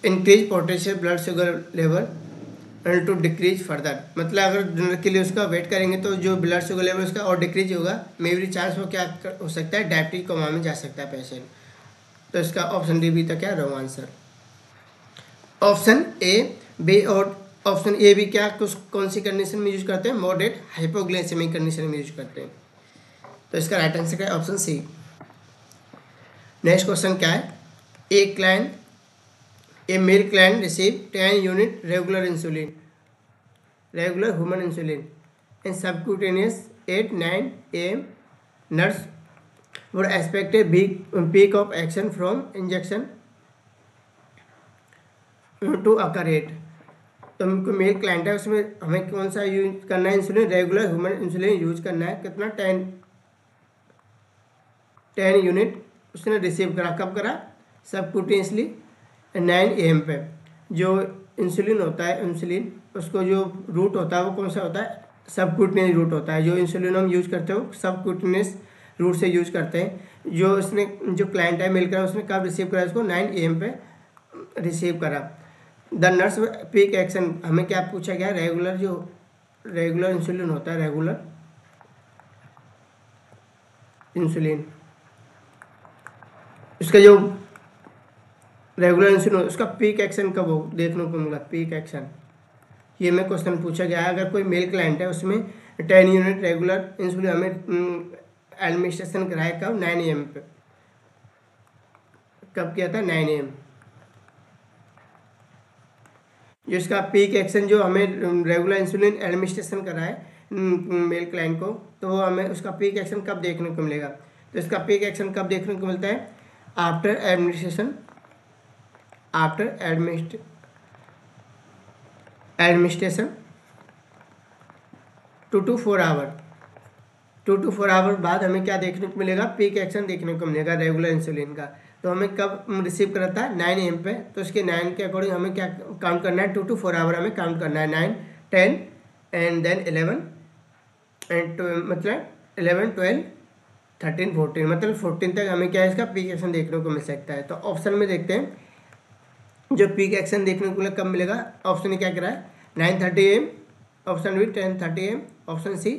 Increase potential blood sugar level to decrease further, मतलब अगर डिनर के लिए उसका वेट करेंगे तो जो ब्लड शुगर लेवल उसका और डिक्रीज होगा, मे बी चांस वो क्या हो सकता है डायबिटिक कोमा में जा सकता है पेशेंट। तो इसका ऑप्शन डी भी था क्या wrong answer. Option A B और ऑप्शन ए भी क्या कुछ कौन सी कंडीशन में यूज करते हैं, मॉडरेट हाइपोग्लाइसेमिक कंडीशन में यूज करते हैं। तो इसका राइट आंसर क्या है ऑप्शन सी। नेक्स्ट क्वेश्चन क्या है, a male client receive 10 unit regular human insulin in subcutaneous 8-9 AM। Nurse would expect a big peak of action from injection to occur at। तो हमको मेल क्लाइंट है उसमें हमें कौन सा यूज करना है insulin, regular human insulin use करना है। कितना 10 यूनिट उसने रिसीव करा, कब करा सबक्यूटेनियसली 9 AM पे। जो इंसुलिन होता है इंसुलिन उसको जो रूट होता है वो कौन सा होता है सबक्यूटेनियस रूट होता है। जो इंसुलिन हम यूज करते हो सबक्यूटेनियस रूट से यूज करते हैं। जो उसने जो क्लाइंट है मिल कर उसने कब रिसीव करा इसको 9 AM पे रिसीव करा। द नर्स पीक एक्शन हमें क्या पूछा गया, रेगुलर इंसुलिन होता है, रेगुलर इंसुलिन उसका जो रेगुलर इंसुलिन उसका पीक एक्शन कब हो देखने को मिला, पीक एक्शन ये में क्वेश्चन पूछा गया है। अगर कोई मेल क्लाइंट है उसमें 10 यूनिट रेगुलर इंसुलिन हमें एडमिनिस्ट्रेशन कराया कब 9 AM पे, कब किया था 9 AM। जो इसका पीक एक्शन जो हमें रेगुलर इंसुलिन एडमिनिस्ट्रेशन कराए मेल क्लाइंट को, तो वो हमें उसका पीक एक्शन कब देखने को मिलेगा। तो इसका पीक एक्शन कब देखने को मिलता है, after administration 2 to 4 hour 2 to 4 hour बाद हमें क्या देखने को मिलेगा, पीक एक्शन देखने को मिलेगा रेगुलर इंसुलिन का। तो हमें कब रिसीव करा था 9 AM पे, तो उसके 9 के अकॉर्डिंग हमें क्या काउंट करना है 2 to 4 आवर हमें काउंट करना है 9, 10 एंड देन 11 एंड मतलब 11, 12, 13, 14 मतलब 14 तक हमें क्या है इसका पीक एक्शन देखने को मिल सकता है। तो ऑप्शन में देखते हैं जो पीक एक्शन देखने को कब मिलेगा। ऑप्शन क्या करा है 9:30 AM, option B 10:30 AM, option C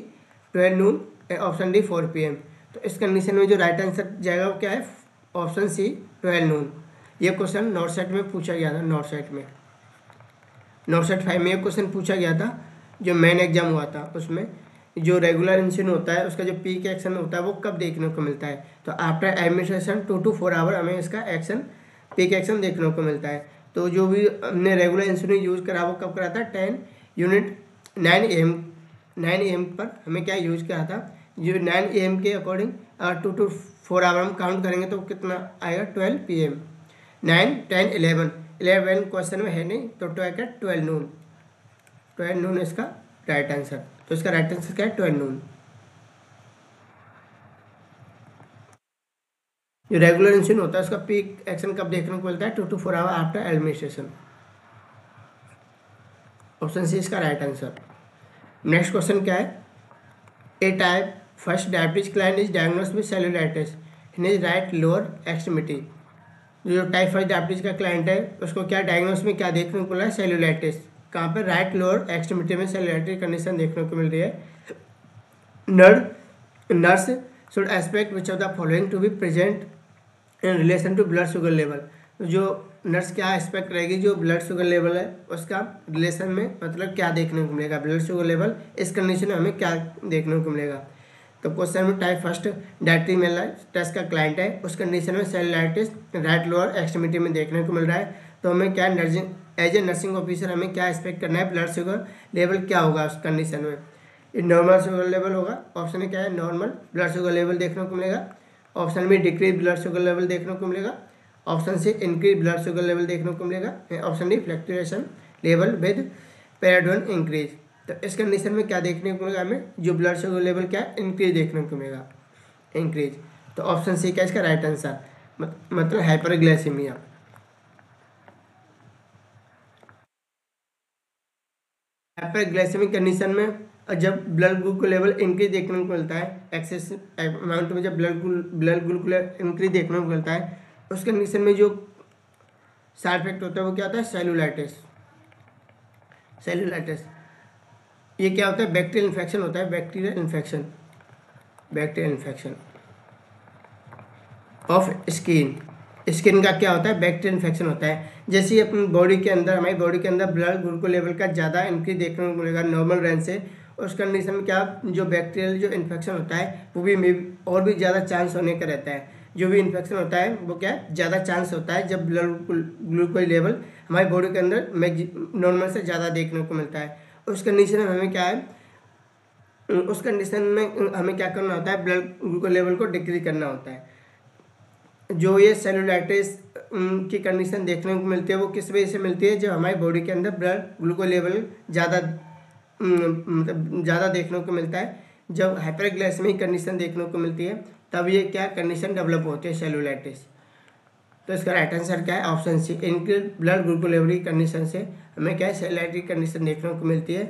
12 noon, option D 4 PM। तो इस कंडीशन में जो राइट आंसर जाएगा वो क्या है ऑप्शन सी 12 noon। ये क्वेश्चन नॉर्थ सेट में पूछा गया था, नॉर्थ सेट 5 में ये क्वेश्चन पूछा गया था जो मेन एग्जाम हुआ था। उसमें जो रेगुलर इंसुलिन होता है उसका जो पीक एक्शन होता है वो कब देखने को मिलता है। तो आफ्टर एडमिनिस्ट्रेशन 2 to 4 आवर हमें इसका एक्शन पीक एक्शन देखने को मिलता है। तो जो भी हमने रेगुलर इंसुलिन यूज़ करा वो कब करा था 10 यूनिट 9 AM पर हमें क्या यूज़ करा था। जो 9 AM के अकॉर्डिंग 2 to 4 आवर हम काउंट करेंगे तो कितना आएगा 12 PM। 9, 10, 11 क्वेश्चन में है नहीं तो 12 noon इसका राइट आंसर। तो इसका राइट आंसर क्या है 12 noon। जो रेगुलर इंसुलिन होता है उसका पीक एक्शन कब देखने को मिलता है 2 to 4 hour after administration. Option C इसका राइट आंसर। नेक्स्ट क्वेश्चन क्या है, a type first diabetes client is diagnosed with cellulitis in his right lower extremity. जो टाइप फर्स्ट डायबिटीज का क्लाइंट है उसको क्या डायग्नोस में क्या देखने को मिला है सेलुलाइटिस। कहाँ पर राइट लोअर एक्सट्रीमिटी में सेलुलाइटिस कंडीशन देखने को मिल रही है। Nurse should expect which of the following to be present in relation to blood sugar level. जो नर्स क्या एक्सपेक्ट रहेगी जो ब्लड शुगर लेवल है उसका रिलेशन में मतलब क्या देखने को मिलेगा, ब्लड शुगर लेवल इस कंडीशन में हमें क्या देखने को मिलेगा। तो क्वेश्चन में टाइप फर्स्ट डायबिटीज मेलिटस का क्लाइंट है उस कंडीशन में सेलुलाइटिस राइट लोअर एक्सट्रीमिटी में देखने को मिल रहा है। तो हमें क्या एज ए नर्सिंग ऑफिसर हमें क्या एक्सपेक्ट करना है, ब्लड शुगर लेवल क्या होगा उस कंडीशन में। नॉर्मल शुगर लेवल होगा, ऑप्शन क्या है नॉर्मल ब्लड शुगर लेवल देखने को मिलेगा, ऑप्शन में डिक्रीज ब्लड शुगर लेवल देखने को मिलेगा, option C increase blood sugar level देखने को मिलेगा, option D fluctuation level with पैराडोन इंक्रीज। तो इस कंडीशन में क्या देखने को मिलेगा हमें, जो ब्लड शुगर लेवल क्या इंक्रीज देखने को मिलेगा, इंक्रीज। तो ऑप्शन सी क्या इसका राइट आंसर, मतलब हाइपरग्लाइसीमिया। हाइपरग्लाइसेमिक कंडीशन में जब ब्लड ग्लूकोज लेवल इंक्रीज देखने को मिलता है, एक्सेस अमाउंट में जब ब्लड ग्लूकोज इंक्रीज देखने को मिलता है, उस कंडीशन में जो साइड इफेक्ट होता है वो क्या होता है, सेलुलाइटिस। सेलुलाइटिस ये क्या होता है, बैक्टीरियल इन्फेक्शन होता है, bacterial infection, bacterial infection of skin. Skin का क्या होता है, बैक्टीरियल इन्फेक्शन होता है। जैसे ही अपनी बॉडी के अंदर, हमारी बॉडी के अंदर ब्लड ग्लूकोज लेवल का ज़्यादा इंक्रीज देखने को मिलेगा नॉर्मल रेंज से, उस कंडीशन में क्या जो बैक्टीरियल जो इन्फेक्शन होता है वो भी और भी ज़्यादा चांस होने का रहता है। जो भी इन्फेक्शन होता है वो क्या ज़्यादा चांस होता है जब ब्लड ग्लूकोज लेवल हमारी बॉडी के अंदर नॉर्मल से ज़्यादा देखने को मिलता है। उस कंडीशन में हमें क्या है, उस कंडीशन में हमें क्या करना होता है, ब्लड ग्लूकोज लेवल को डिक्रीज करना होता है। जो ये सेलुलाइटिस की कंडीशन देखने को मिलती है वो किस वजह से मिलती है, जब हमारी बॉडी के अंदर ब्लड ग्लूकोज लेवल ज़्यादा मतलब ज़्यादा देखने को मिलता है, जब हाइपरग्लाइसेमिक कंडीशन देखने को मिलती है तब ये क्या कंडीशन डेवलप होती है, सेलुलाइटिस। तो इसका राइट आंसर क्या है, option C, increase blood glucose level की कंडीशन से हमें क्या है, सेलुलाइटिस कंडीशन देखने को मिलती है।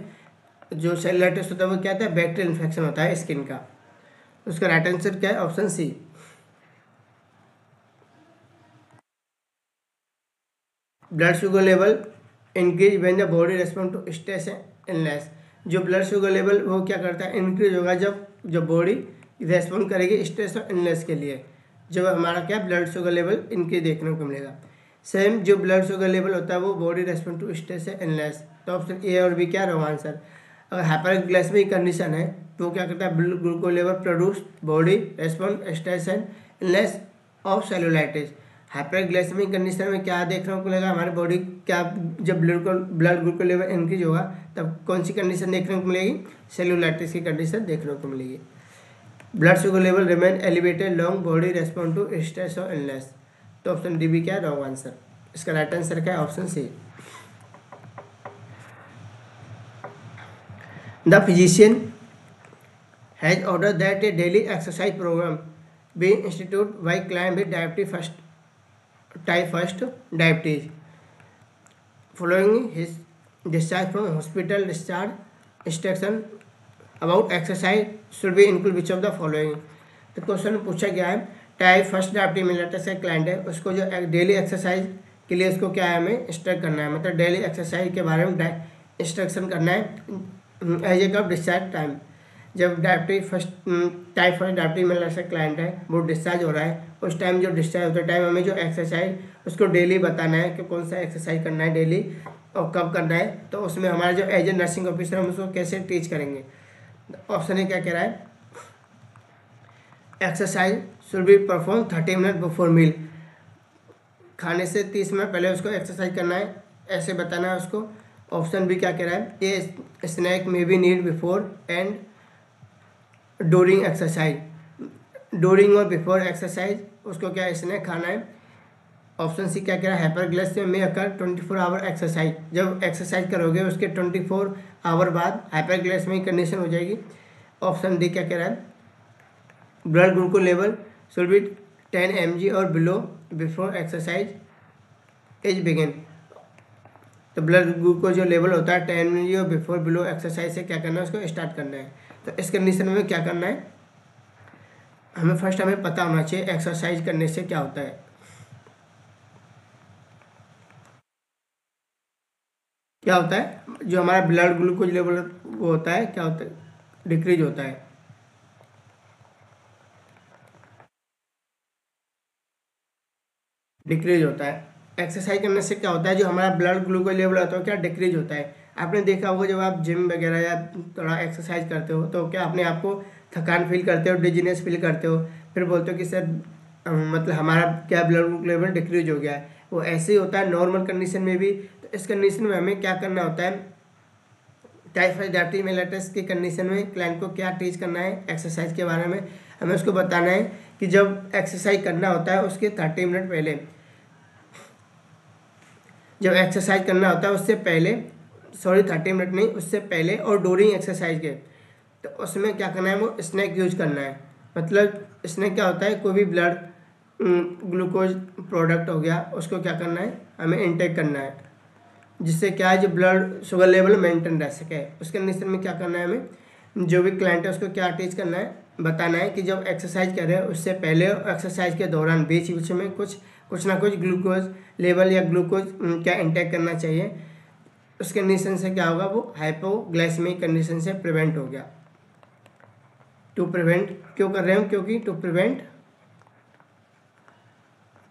जो सेलुलाइटिस होता है वो क्या होता है, बैक्टीरियल इन्फेक्शन होता है स्किन का। उसका राइट आंसर क्या है, option C. Blood sugar level increase when the body respond to stress and illness. जो ब्लड शुगर लेवल वो क्या करता है, इंक्रीज होगा जब बॉडी रेस्पॉन्ड करेगी स्ट्रेस और इलनेस के लिए, जब हमारा क्या ब्लड शुगर लेवल इंक्रीज देखने को मिलेगा। सेम जो ब्लड शुगर लेवल होता है वो body respond to stress and illness. तो ऑप्शन ए और बी क्या रॉन्ग आंसर। अगर हाइपरग्लाइसेमिक कंडीशन है तो क्या करता है, blood glucose level produce body respond stress and illness of cellulitis. Hyperglycemic condition में क्या देखने को मिलेगा, हमारी बॉडी क्या, जब ब्लड ग्लूकोज लेवल इंक्रीज होगा तब कौन सी कंडीशन देखने को मिलेगी, सेलुलाइटिस की कंडीशन देखने को मिलेगी। Blood sugar level remain elevated long body respond to stress और इलनेस। तो ऑप्शन डी भी क्या है, रॉन्ग आंसर। इसका राइट आंसर क्या है, option C. The physician has order that a daily exercise program be institute by client with diabetes type 1 diabetes following his discharge from hospital. Discharge instruction about exercise should be include which of the following। तो क्वेश्चन पूछा गया है, टाइप 1 डायबिटीज मेलिटस का क्लाइंट है, उसको जो डेली एक्सरसाइज के लिए उसको क्या है, हमें इंस्ट्रक्ट करना है, मतलब डेली एक्सरसाइज के बारे में इंस्ट्रक्शन करना है एज ए कब डिस्चार्ज टाइम। जब टाइप 1 डायबिटीज मेलिटस का क्लाइंट है वो डिस्चार्ज हो रहा है, उस टाइम जो डिस्चार्ज होते टाइम हमें जो एक्सरसाइज उसको डेली बताना है कि कौन सा एक्सरसाइज करना है डेली और कब करना है। तो उसमें हमारा जो एज ए नर्सिंग ऑफिसर हम उसको कैसे टीच करेंगे। ऑप्शन ए क्या कह रहा है, exercise should be perform 30 minute before meal. खाने से 30 मिनट पहले उसको एक्सरसाइज करना है, ऐसे बताना है उसको। ऑप्शन बी क्या कह रहा है, ए snack may be need before and during exercise. During और बिफोर एक्सरसाइज उसको क्या स्नैक खाना है। ऑप्शन सी क्या कह रहा है, हाइपरग्लाइसेमिया में अकर 24 आवर एक्सरसाइज। जब एक्सरसाइज करोगे उसके 24 आवर बाद हाइपरग्लाइसेमिक कंडीशन हो जाएगी। ऑप्शन डी क्या कह रहा है, blood glucose level should be 10 mg और below before exercise as begin. तो ब्लड ग्लूकोज जो लेवल होता है 10 mg और बिफोर बिलो एक्सरसाइज से क्या करना है, उसको स्टार्ट करना है। तो इस कंडीशन में क्या करना है, हमें फर्स्ट हमें पता होना चाहिए एक्सरसाइज करने से क्या होता है। क्या होता है, जो हमारा ब्लड ग्लूकोज लेवल वो होता है क्या होता है, डिक्रीज होता है। डिक्रीज होता है। एक्सरसाइज करने से क्या होता है, जो हमारा ब्लड ग्लूकोज लेवल होता है क्या डिक्रीज होता है। आपने देखा होगा जब आप जिम वगैरह या थोड़ा एक्सरसाइज करते हो तो क्या अपने आप को थकान फील करते हो, डिजीनेस फील करते हो, फिर बोलते हो कि सर मतलब हमारा क्या ब्लड लेवल डिक्रीज हो गया है। वो ऐसे ही होता है नॉर्मल कंडीशन में भी। तो इस कंडीशन में हमें क्या करना होता है, टाइप 1 डायबिटीज मेलिटस की कंडीशन में क्लाइंट को क्या टीच करना है एक्सरसाइज के बारे में। हमें उसको बताना है कि जब एक्सरसाइज करना होता है उसके 30 मिनट पहले, जब एक्सरसाइज करना होता है उससे पहले सॉरी 30 मिनट नहीं, उससे पहले और ड्यूरिंग एक्सरसाइज के, तो उसमें क्या करना है, वो स्नैक यूज करना है। मतलब स्नैक क्या होता है, कोई भी ब्लड ग्लूकोज प्रोडक्ट हो गया, उसको क्या करना है, हमें इनटेक करना है, जिससे क्या है, जो ब्लड शुगर लेवल मेंटेन रह सके। उसके कंडीशन में क्या करना है, हमें जो भी क्लाइंट है उसको क्या टीच करना है, बताना है कि जब एक्सरसाइज कर रहे हैं उससे पहले और एक्सरसाइज के दौरान बीच बीच में कुछ ना कुछ ग्लूकोज लेवल या ग्लूकोज क्या इंटेक करना चाहिए। उस कंडीशन से क्या होगा, वो हाइपोग्लाइसेमिक कंडीशन से प्रिवेंट हो गया। टू प्रिवेंट क्यों कर रहे हैं, क्योंकि टू प्रिवेंट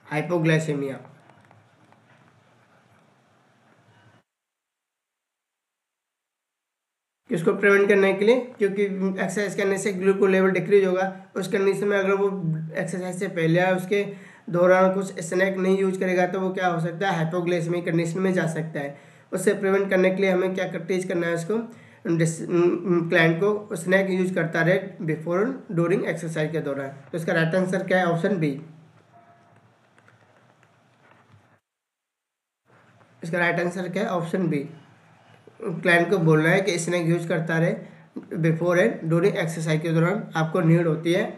हाइपोग्लाइसेमिया। इसको प्रिवेंट करने के लिए, क्योंकि एक्सरसाइज करने से ग्लूकोज लेवल डिक्रीज होगा। उस कंडीशन में अगर वो एक्सरसाइज से पहले या उसके दौरान कुछ स्नैक नहीं यूज करेगा तो वो क्या हो सकता है, हाइपोग्लाइसेमिक कंडीशन में जा सकता है। उससे प्रिवेंट करने के लिए हमें क्या टीच करना है, उसको क्लाइंट को स्नैक यूज करता रहे बिफोर ड्यूरिंग एक्सरसाइज के दौरान। तो इसका राइट आंसर क्या है, ऑप्शन बी। इसका राइट आंसर क्या है, ऑप्शन बी। क्लाइंट को बोलना है कि स्नैक यूज करता रहे बिफोर एंड ड्यूरिंग एक्सरसाइज के दौरान आपको नीड होती है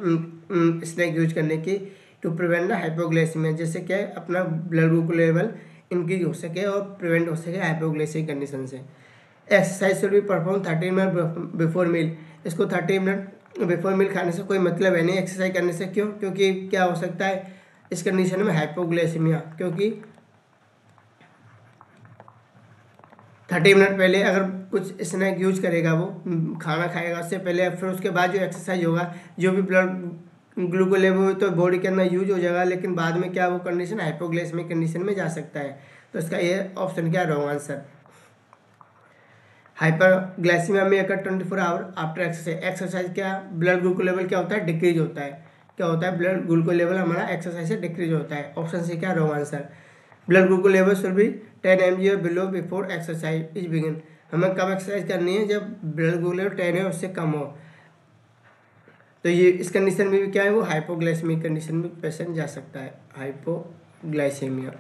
स्नैक यूज करने की, टू प्रिवेंट द हाइपोग्लाइसेमिया, जैसे क्या है, अपना ब्लड ग्लूकोज लेवल इंक्रीज हो सके और प्रिवेंट हो सके हाइपोग्लाइसेमिक कंडीशन से। Exercise should be perform 30 minute before meal. इसको 30 मिनट बिफोर मील खाने से कोई मतलब है नहीं एक्सरसाइज करने से। क्यों, क्योंकि क्या हो सकता है इस कंडीशन में, हाइपोग्लाइसेमिया, क्योंकि 30 मिनट पहले अगर कुछ स्नैक यूज करेगा, वो खाना खाएगा उससे पहले, फिर उसके बाद जो एक्सरसाइज होगा, जो भी ब्लड ग्लूकोज लेवल तो बॉडी के अंदर यूज हो जाएगा, लेकिन बाद में क्या वो कंडीशन हाइपोग्लाइसेमिक कंडीशन में जा सकता है। तो इसका ये ऑप्शन क्या, रॉन्ग आंसर। हाइपरग्लाइसीमिया में अगर 24 आवर आफ्टर एक्सरसाइज, एक्सरसाइज क्या, ब्लड ग्लूकोज लेवल क्या होता है, डिक्रीज होता है। क्या होता है, ब्लड ग्लूकोज लेवल हमारा एक्सरसाइज से डिक्रीज होता है। ऑप्शन सी क्या, wrong answer. Blood glucose level should be 10 mg और below before exercise is begin. हमें कब एक्सरसाइज करनी है, जब ब्लड ग्लूकोज लेवल 10 है उससे कम हो। तो ये इस कंडीशन में भी क्या है, वो हाइपोग्लाइसेमिक कंडीशन में पेशेंट जा सकता है, हाइपोग्लाइसेमिया।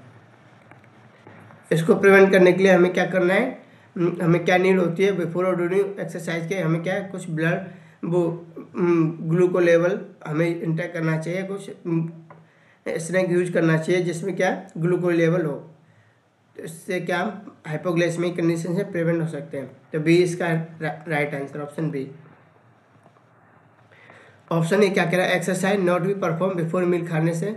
इसको प्रिवेंट करने के लिए हमें क्या करना है, हमें क्या नीड होती है, बिफोर और ड्यूरिंग एक्सरसाइज के हमें क्या है, कुछ ब्लड वो ग्लूकोज लेवल हमें इंटेक करना चाहिए, कुछ स्नैक यूज करना चाहिए जिसमें क्या ग्लूकोज लेवल हो। तो इससे क्या हम हाइपोग्लाइसेमिक कंडीशन से प्रिवेंट हो सकते हैं। तो बी इसका right answer, option B. Option A क्या कह रहा है, exercise not be perform before meal खाने से,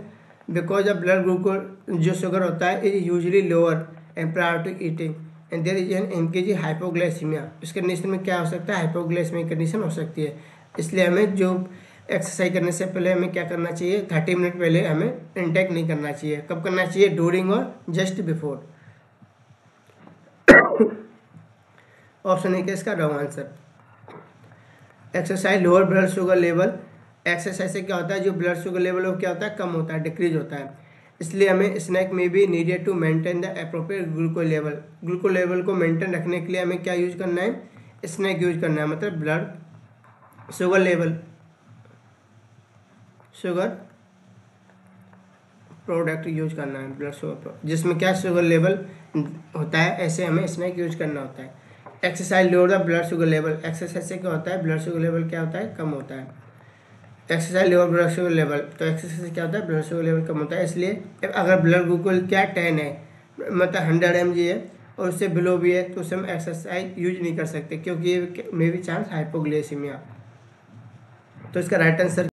बिकॉज ऑफ ब्लड ग्लूकोज जो शुगर होता है is usually lower and prior to eating and there is an increase hypoglycemia. इस कंडीशन में क्या हो सकता है, हाइपोग्लाइसेमिक कंडीशन हो सकती है। इसलिए हमें जो एक्सरसाइज करने से पहले हमें क्या करना चाहिए, 30 मिनट पहले हमें इंटेक नहीं करना चाहिए। कब करना चाहिए, ड्यूरिंग और जस्ट बिफोर। ऑप्शन ए इसका wrong answer. Exercise lower blood sugar level, exercise से क्या होता है, जो ब्लड शुगर लेवल वो क्या होता है, कम होता है, डिक्रीज होता है। इसलिए हमें स्नैक में भी needed to maintain the appropriate glucose level. Glucose level को मेंटेन रखने के लिए हमें क्या यूज करना है, स्नैक यूज करना है, मतलब blood sugar level, sugar product use करना है, ब्लड शुगर जिसमें क्या शुगर लेवल होता है, ऐसे हमें स्नैक यूज करना होता है। Exercise lower the blood sugar level, exercise से क्या होता है, ब्लड शुगर लेवल क्या होता है, कम होता है। Exercise lower blood sugar level, तो एक्सरसाइज से क्या होता है, ब्लड शुगर लेवल कम होता है। इसलिए अगर ब्लड ग्लूकोज क्या 10 है, मतलब 100 mg है और उससे बिलो भी है, तो उसे हम एक्सरसाइज यूज नहीं कर सकते, क्योंकि ये मे बी चांस हाइपोग्लाइसीमिया। तो इसका राइट आंसर